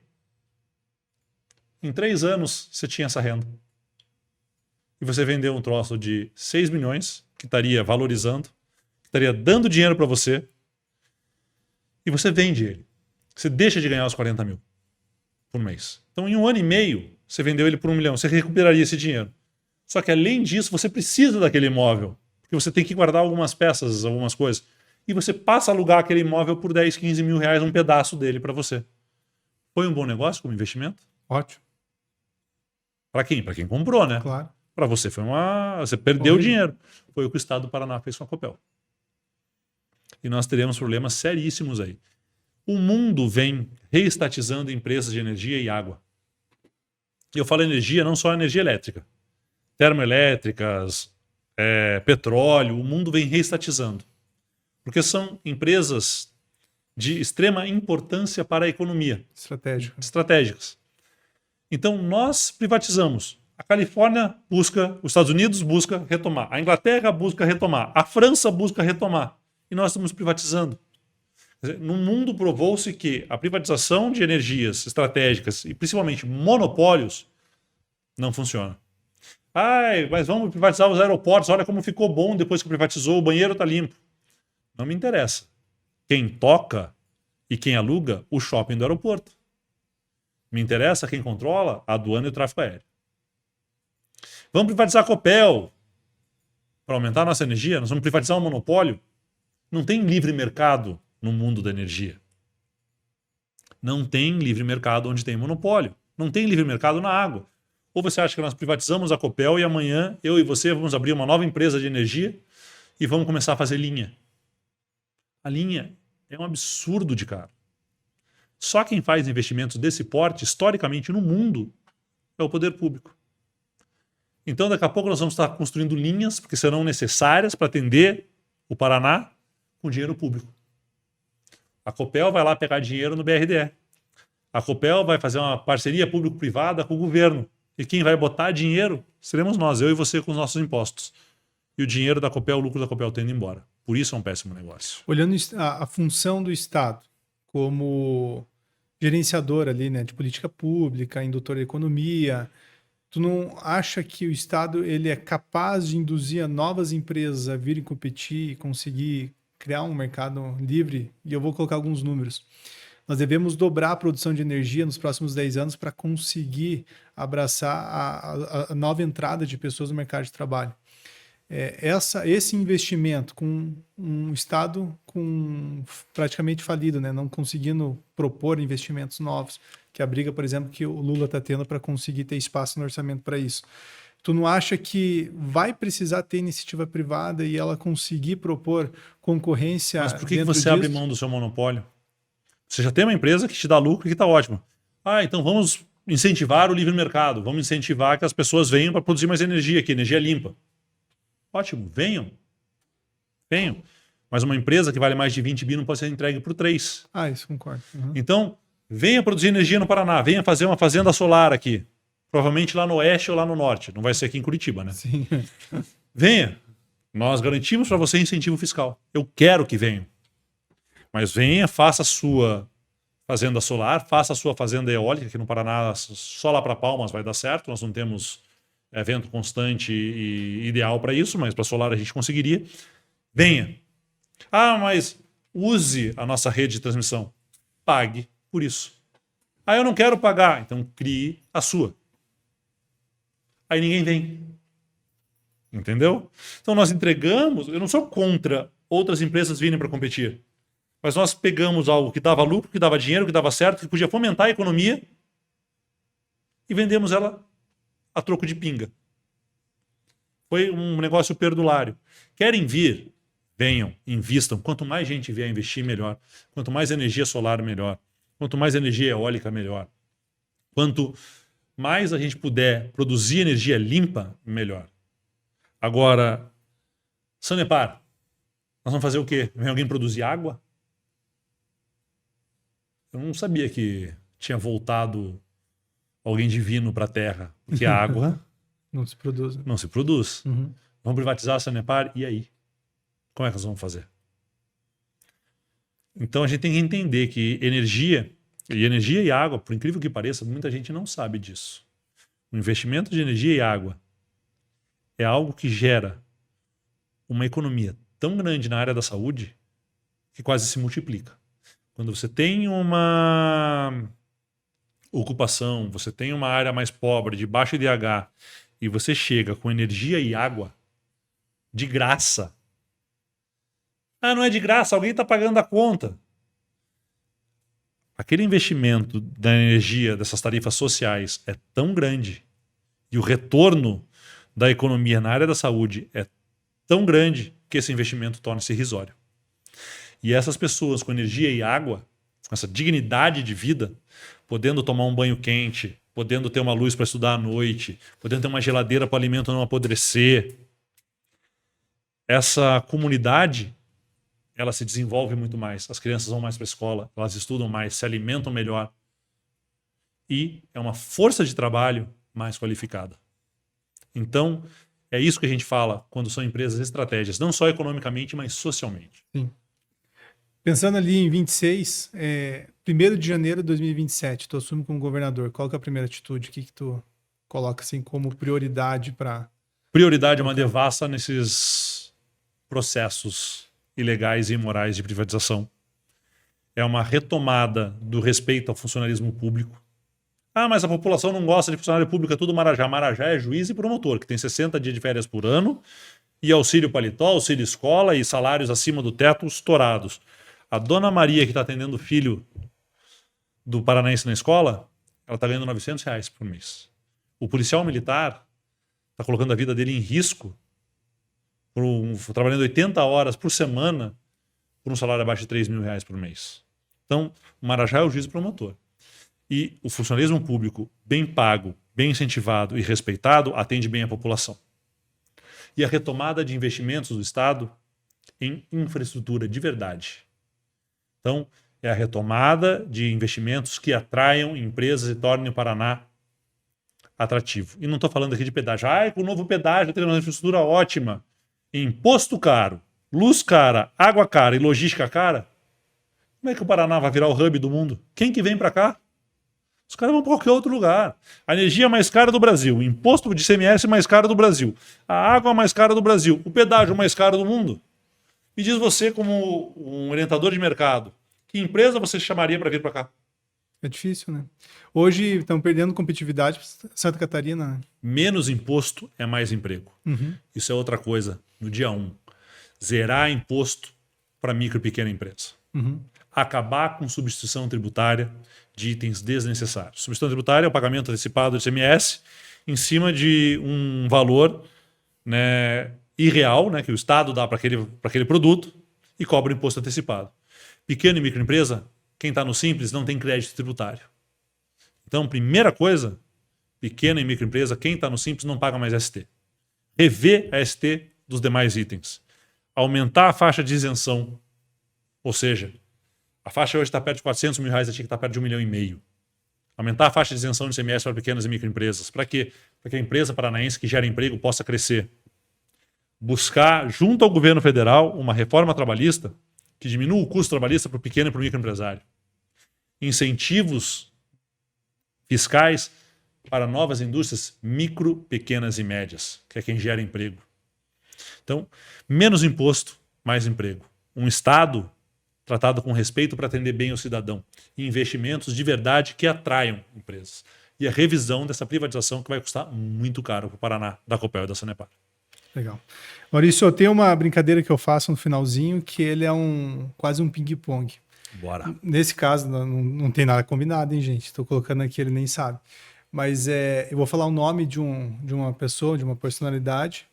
Em 3 anos você tinha essa renda. E você vendeu um troço de 6 milhões, que estaria valorizando, que estaria dando dinheiro para você, e você vende ele. Você deixa de ganhar os 40 mil por mês. Então, em 1 ano e meio, você vendeu ele por 1 milhão. Você recuperaria esse dinheiro. Só que, além disso, você precisa daquele imóvel, porque você tem que guardar algumas peças, algumas coisas. E você passa a alugar aquele imóvel por 10, 15 mil reais, um pedaço dele para você. Foi um bom negócio como investimento? Ótimo. Para quem? Para quem comprou, né? Claro. Para você foi você perdeu dinheiro. Foi o que o Estado do Paraná fez com a Copel. E nós teremos problemas seríssimos aí. O mundo vem reestatizando empresas de energia e água. E eu falo energia, não só energia elétrica. Termoelétricas, petróleo, o mundo vem reestatizando. Porque são empresas de extrema importância para a economia. Estratégicas. Então nós privatizamos. A Califórnia busca, os Estados Unidos busca retomar, a Inglaterra busca retomar, a França busca retomar. E nós estamos privatizando. Quer dizer, no mundo provou-se que a privatização de energias estratégicas e principalmente monopólios não funciona. Mas vamos privatizar os aeroportos, olha como ficou bom depois que privatizou, o banheiro está limpo. Não me interessa. Quem toca e quem aluga o shopping do aeroporto. Me interessa quem controla a aduana e o tráfego aéreo. Vamos privatizar a Copel para aumentar a nossa energia? Nós vamos privatizar um monopólio? Não tem livre mercado no mundo da energia. Não tem livre mercado onde tem monopólio. Não tem livre mercado na água. Ou você acha que nós privatizamos a Copel e amanhã eu e você vamos abrir uma nova empresa de energia e vamos começar a fazer linha? A linha é um absurdo de caro. Só quem faz investimentos desse porte, historicamente, no mundo, é o poder público. Então, daqui a pouco nós vamos estar construindo linhas, porque serão necessárias para atender o Paraná com dinheiro público. A Copel vai lá pegar dinheiro no BRDE. A Copel vai fazer uma parceria público-privada com o governo. E quem vai botar dinheiro seremos nós, eu e você, com os nossos impostos. E o dinheiro da Copel, o lucro da Copel tendo embora. Por isso é um péssimo negócio. Olhando a função do Estado como gerenciador ali, né, de política pública, indutor da economia, tu não acha que o Estado ele é capaz de induzir novas empresas a virem competir e conseguir criar um mercado livre? E eu vou colocar alguns números. Nós devemos dobrar a produção de energia nos próximos 10 anos para conseguir abraçar a nova entrada de pessoas no mercado de trabalho. Esse investimento com um Estado praticamente falido, né? Não conseguindo propor investimentos novos, que é a briga, por exemplo, que o Lula está tendo para conseguir ter espaço no orçamento para isso. Tu não acha que vai precisar ter iniciativa privada e ela conseguir propor concorrência? Mas por que você abre mão do seu monopólio? Você já tem uma empresa que te dá lucro e que está ótimo. Então vamos incentivar o livre mercado, vamos incentivar que as pessoas venham para produzir mais energia aqui, energia limpa. Ótimo, venham. Mas uma empresa que vale mais de 20 bi não pode ser entregue por 3. Isso concordo. Uhum. Então, venha produzir energia no Paraná, venha fazer uma fazenda solar aqui. Provavelmente lá no oeste ou lá no norte. Não vai ser aqui em Curitiba, né? Sim. Venha. Nós garantimos para você incentivo fiscal. Eu quero que venham. Mas venha, faça a sua fazenda solar, faça a sua fazenda eólica, que no Paraná só lá para Palmas vai dar certo. Nós não temos vento constante e ideal para isso, mas para solar a gente conseguiria. Venha. Ah, mas use a nossa rede de transmissão. Pague por isso. Ah, eu não quero pagar. Então crie a sua. Aí ninguém vem. Entendeu? Então nós entregamos, eu não sou contra outras empresas virem para competir, mas nós pegamos algo que dava lucro, que dava dinheiro, que dava certo, que podia fomentar a economia e vendemos ela a troco de pinga. Foi um negócio perdulário. Querem vir? Venham, invistam. Quanto mais gente vier investir, melhor. Quanto mais energia solar, melhor. Quanto mais energia eólica, melhor. Quanto mais a gente puder produzir energia limpa, melhor. Agora, Sanepar, nós vamos fazer o quê? Vem alguém produzir água? Eu não sabia que tinha voltado alguém divino para a Terra, porque a água Não se produz. não se produz. Uhum. Vamos privatizar a Sanepar, e aí? Como é que nós vamos fazer? Então a gente tem que entender que energia e água, por incrível que pareça, muita gente não sabe disso. O investimento de energia e água é algo que gera uma economia tão grande na área da saúde que quase se multiplica. Quando você tem uma ocupação, você tem uma área mais pobre, de baixo IDH, e você chega com energia e água de graça. Ah, não é de graça, alguém está pagando a conta. Aquele investimento da energia, dessas tarifas sociais, é tão grande e o retorno da economia na área da saúde é tão grande que esse investimento torna-se irrisório. E essas pessoas com energia e água, com essa dignidade de vida, podendo tomar um banho quente, podendo ter uma luz para estudar à noite, podendo ter uma geladeira para o alimento não apodrecer, essa comunidade, ela se desenvolve muito mais. As crianças vão mais para a escola, elas estudam mais, se alimentam melhor. E é uma força de trabalho mais qualificada. Então, é isso que a gente fala quando são empresas estratégicas, não só economicamente, mas socialmente. Sim. Pensando ali em 26, 1º de janeiro de 2027, tu assume como governador. Qual que é a primeira atitude? O que tu coloca assim como prioridade para... Prioridade é uma devassa nesses processos ilegais e imorais de privatização. É uma retomada do respeito ao funcionalismo público. Ah, mas a população não gosta de funcionário público, é tudo Marajá. Marajá é juiz e promotor, que tem 60 dias de férias por ano, e auxílio paletó, auxílio escola e salários acima do teto estourados. A dona Maria, que está atendendo o filho do paranaense na escola, ela está ganhando R$900 por mês. O policial militar está colocando a vida dele em risco, trabalhando 80 horas por semana, por um salário abaixo de R$3.000 por mês. Então, o Marajá é o juiz e promotor. E o funcionalismo público bem pago, bem incentivado e respeitado atende bem a população. E a retomada de investimentos do Estado em infraestrutura de verdade. Então, é a retomada de investimentos que atraiam empresas e tornem o Paraná atrativo. E não estou falando aqui de pedágio. Com o novo pedágio, tem uma infraestrutura ótima. Imposto caro, luz cara, água cara e logística cara. Como é que o Paraná vai virar o hub do mundo? Quem que vem para cá? Os caras vão para qualquer outro lugar. A energia mais cara do Brasil, o imposto de ICMS mais caro do Brasil, a água mais cara do Brasil, o pedágio mais caro do mundo. Me diz você, como um orientador de mercado, que empresa você chamaria para vir para cá? É difícil, né? Hoje estão perdendo competitividade para Santa Catarina. Né? Menos imposto é mais emprego. Uhum. Isso é outra coisa no dia 1. Zerar imposto para micro e pequena empresa. Uhum. Acabar com substituição tributária de itens desnecessários. Substituição tributária é o pagamento antecipado do ICMS em cima de um valor, né, irreal, né, que o Estado dá para aquele produto e cobra o imposto antecipado. Pequena e microempresa, quem está no Simples não tem crédito tributário. Então, primeira coisa, pequena e microempresa, quem está no Simples não paga mais ST. Rever a ST dos demais itens. Aumentar a faixa de isenção. Ou seja, a faixa hoje está perto de R$400 mil, ela tinha que estar perto de R$1,5 milhão. Aumentar a faixa de isenção de ICMS para pequenas e microempresas. Para quê? Para que a empresa paranaense que gera emprego possa crescer. Buscar, junto ao governo federal, uma reforma trabalhista que diminua o custo trabalhista para o pequeno e para o microempresário. Incentivos fiscais para novas indústrias micro, pequenas e médias, que é quem gera emprego. Então, menos imposto, mais emprego. Um Estado tratado com respeito para atender bem o cidadão. E investimentos de verdade que atraiam empresas. E a revisão dessa privatização que vai custar muito caro para o Paraná, da Copel e da Sanepar. Legal. Maurício, tem uma brincadeira que eu faço no finalzinho, que ele é quase um ping-pong. Bora. Nesse caso, não tem nada combinado, hein, gente? Estou colocando aqui, ele nem sabe. Mas eu vou falar o nome de uma pessoa, de uma personalidade,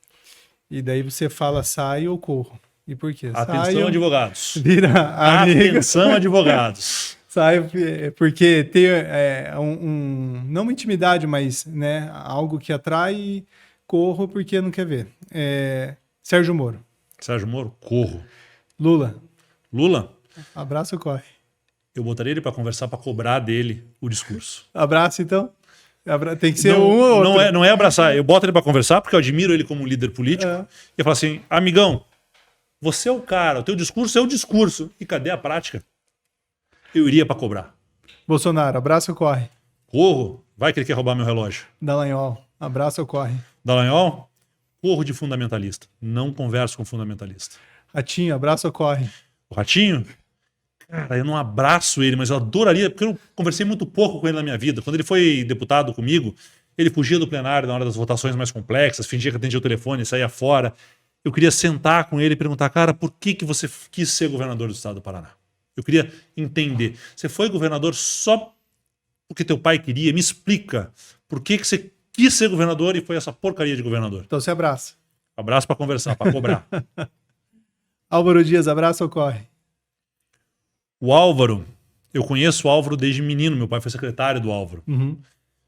e daí você fala sai ou corro. E por quê? Atenção, advogados. Vira amiga. Atenção, advogados. Sai porque tem não uma intimidade, mas né, algo que atrai e corro porque não quer ver. Sérgio Moro. Sérgio Moro, corro. Lula. Lula, Abraço ou corre? eu botaria ele para conversar, para cobrar dele o discurso. Abraço, então? Tem que ser um ou outro. Não é abraçar. Eu boto ele para conversar porque eu admiro ele como líder político. E eu falo assim, amigão, você é o cara, o teu discurso é o discurso. E cadê a prática? Eu iria para cobrar. Bolsonaro, abraço ou corre? Corro, vai que ele quer roubar meu relógio. Dallagnol, abraço ou corre? Dallagnol, corro de fundamentalista. Não converso com fundamentalista. Ratinho, abraço ou corre? O Ratinho, cara, eu não abraço ele, mas eu adoraria, porque eu conversei muito pouco com ele na minha vida. Quando ele foi deputado comigo, ele fugia do plenário na hora das votações mais complexas, fingia que atendia o telefone, saía fora. Eu queria sentar com ele e perguntar, cara, por que você quis ser governador do estado do Paraná? Eu queria entender. Você foi governador só porque teu pai queria? Me explica. Por que você quis ser governador e foi essa porcaria de governador? Então você abraça. Abraço para conversar, para cobrar. Álvaro Dias, abraço ou corre? O Álvaro, eu conheço o Álvaro desde menino. Meu pai foi secretário do Álvaro. Uhum.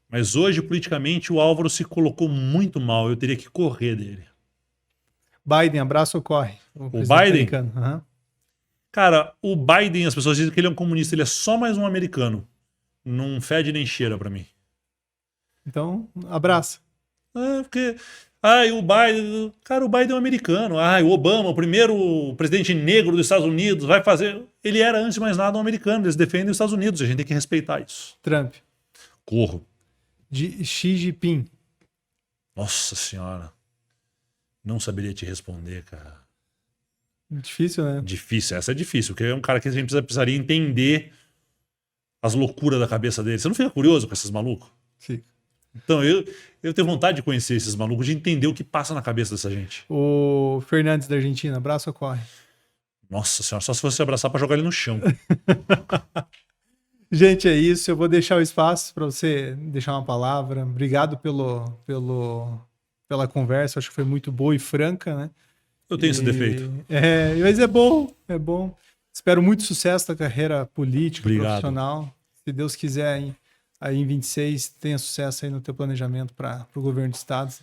Mas hoje, politicamente, o Álvaro se colocou muito mal. Eu teria que correr dele. Biden, abraço ou corre? O Biden? Uhum. Cara, o Biden, as pessoas dizem que ele é um comunista. Ele é só mais um americano. Não fede nem cheira pra mim. Então, abraça. Porque... o Biden... Cara, o Biden é um americano. O Obama, o primeiro presidente negro dos Estados Unidos, vai fazer... Ele era, antes de mais nada, um americano. Eles defendem os Estados Unidos. A gente tem que respeitar isso. Trump. Corro. De Xi Jinping. Nossa Senhora. Não saberia te responder, cara. Difícil, né? Difícil. Essa é difícil. Porque é um cara que a gente precisaria entender as loucuras da cabeça dele. Você não fica curioso com esses malucos? Fica. Então, eu tenho vontade de conhecer esses malucos, de entender o que passa na cabeça dessa gente. O Fernandes da Argentina, abraço ou corre? Nossa Senhora, só se fosse abraçar pra jogar ele no chão. Gente, é isso. Eu vou deixar o espaço para você deixar uma palavra. Obrigado pela conversa. Acho que foi muito boa e franca, né? Eu tenho esse defeito. Mas é bom, é bom. Espero muito sucesso na carreira política, profissional. Se Deus quiser, aí em 26, tenha sucesso aí no teu planejamento para o governo do estado.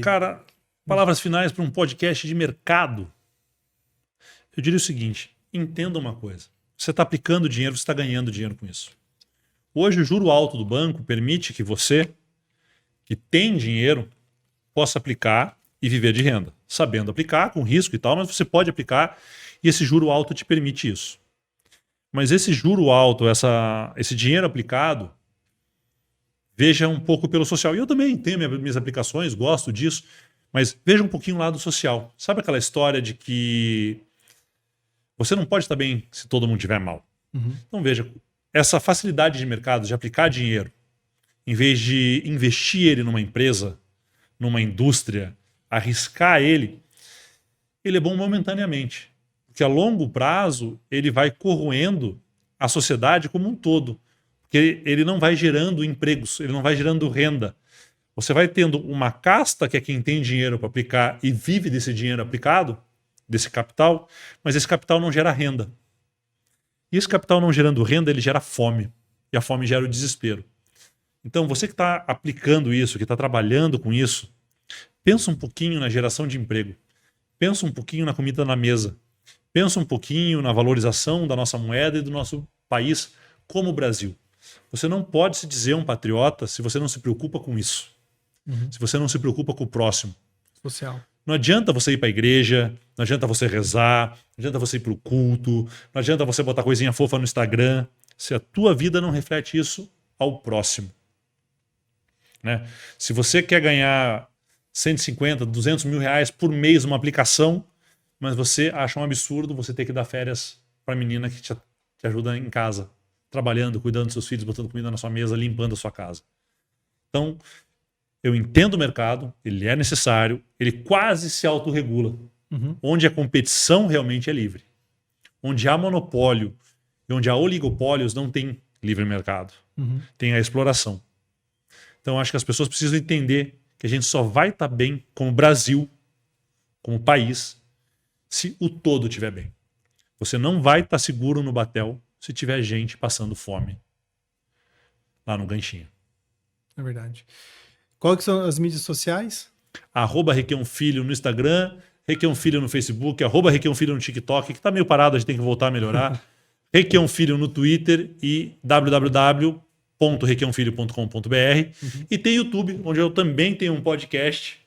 Cara, palavras finais para um podcast de mercado. Eu diria o seguinte, entenda uma coisa. Você está aplicando dinheiro, você está ganhando dinheiro com isso. Hoje o juro alto do banco permite que você, que tem dinheiro, possa aplicar e viver de renda. Sabendo aplicar, com risco e tal, mas você pode aplicar e esse juro alto te permite isso. Mas esse juro alto, esse dinheiro aplicado, veja um pouco pelo social. E eu também tenho minhas aplicações, gosto disso, mas veja um pouquinho o lado social. Sabe aquela história de que você não pode estar bem se todo mundo estiver mal? Uhum. Então veja, essa facilidade de mercado, de aplicar dinheiro, em vez de investir ele numa empresa, numa indústria, arriscar ele é bom momentaneamente. Porque a longo prazo ele vai corroendo a sociedade como um todo. Porque ele não vai gerando empregos, ele não vai gerando renda. Você vai tendo uma casta que é quem tem dinheiro para aplicar e vive desse dinheiro aplicado, desse capital, mas esse capital não gera renda. E esse capital não gerando renda, ele gera fome. E a fome gera o desespero. Então você que está aplicando isso, que está trabalhando com isso, pensa um pouquinho na geração de emprego. Pensa um pouquinho na comida na mesa. Pensa um pouquinho na valorização da nossa moeda e do nosso país como o Brasil. Você não pode se dizer um patriota se você não se preocupa com isso. Uhum. Se você não se preocupa com o próximo. Social. Não adianta você ir para a igreja, não adianta você rezar, não adianta você ir para o culto, não adianta você botar coisinha fofa no Instagram, se a tua vida não reflete isso ao próximo. Né? Se você quer ganhar 150, 200 mil reais por mês numa aplicação, mas você acha um absurdo você ter que dar férias para a menina que te ajuda em casa, trabalhando, cuidando dos seus filhos, botando comida na sua mesa, limpando a sua casa. Então, eu entendo o mercado, ele é necessário, ele quase se autorregula. Onde a competição realmente é livre. Onde há monopólio e onde há oligopólios, não tem livre mercado. Tem a exploração. Então, acho que as pessoas precisam entender que a gente só vai estar bem como Brasil, como país, se o todo estiver bem. Você não vai estar seguro no batel se tiver gente passando fome lá no ganchinho. É verdade. Qual que são as mídias sociais? @RequiãoFilho no Instagram, RequiãoFilho no Facebook, @RequiãoFilho no TikTok, que tá meio parado, a gente tem que voltar a melhorar. RequiãoFilho no Twitter e www.requiãofilho.com.br. E tem YouTube, onde eu também tenho um podcast,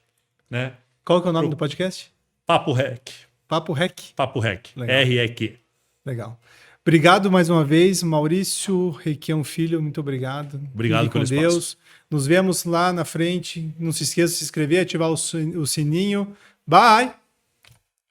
né? Qual que é o nome do podcast? Papo Rec. Papo Rec? Papo Rec. Legal. R-E-Q. Legal. Obrigado mais uma vez, Maurício Requião Filho, muito obrigado. Obrigado Fique pelo com Deus. espaço. Nos vemos lá na frente. Não se esqueça de se inscrever, ativar o sininho. Bye!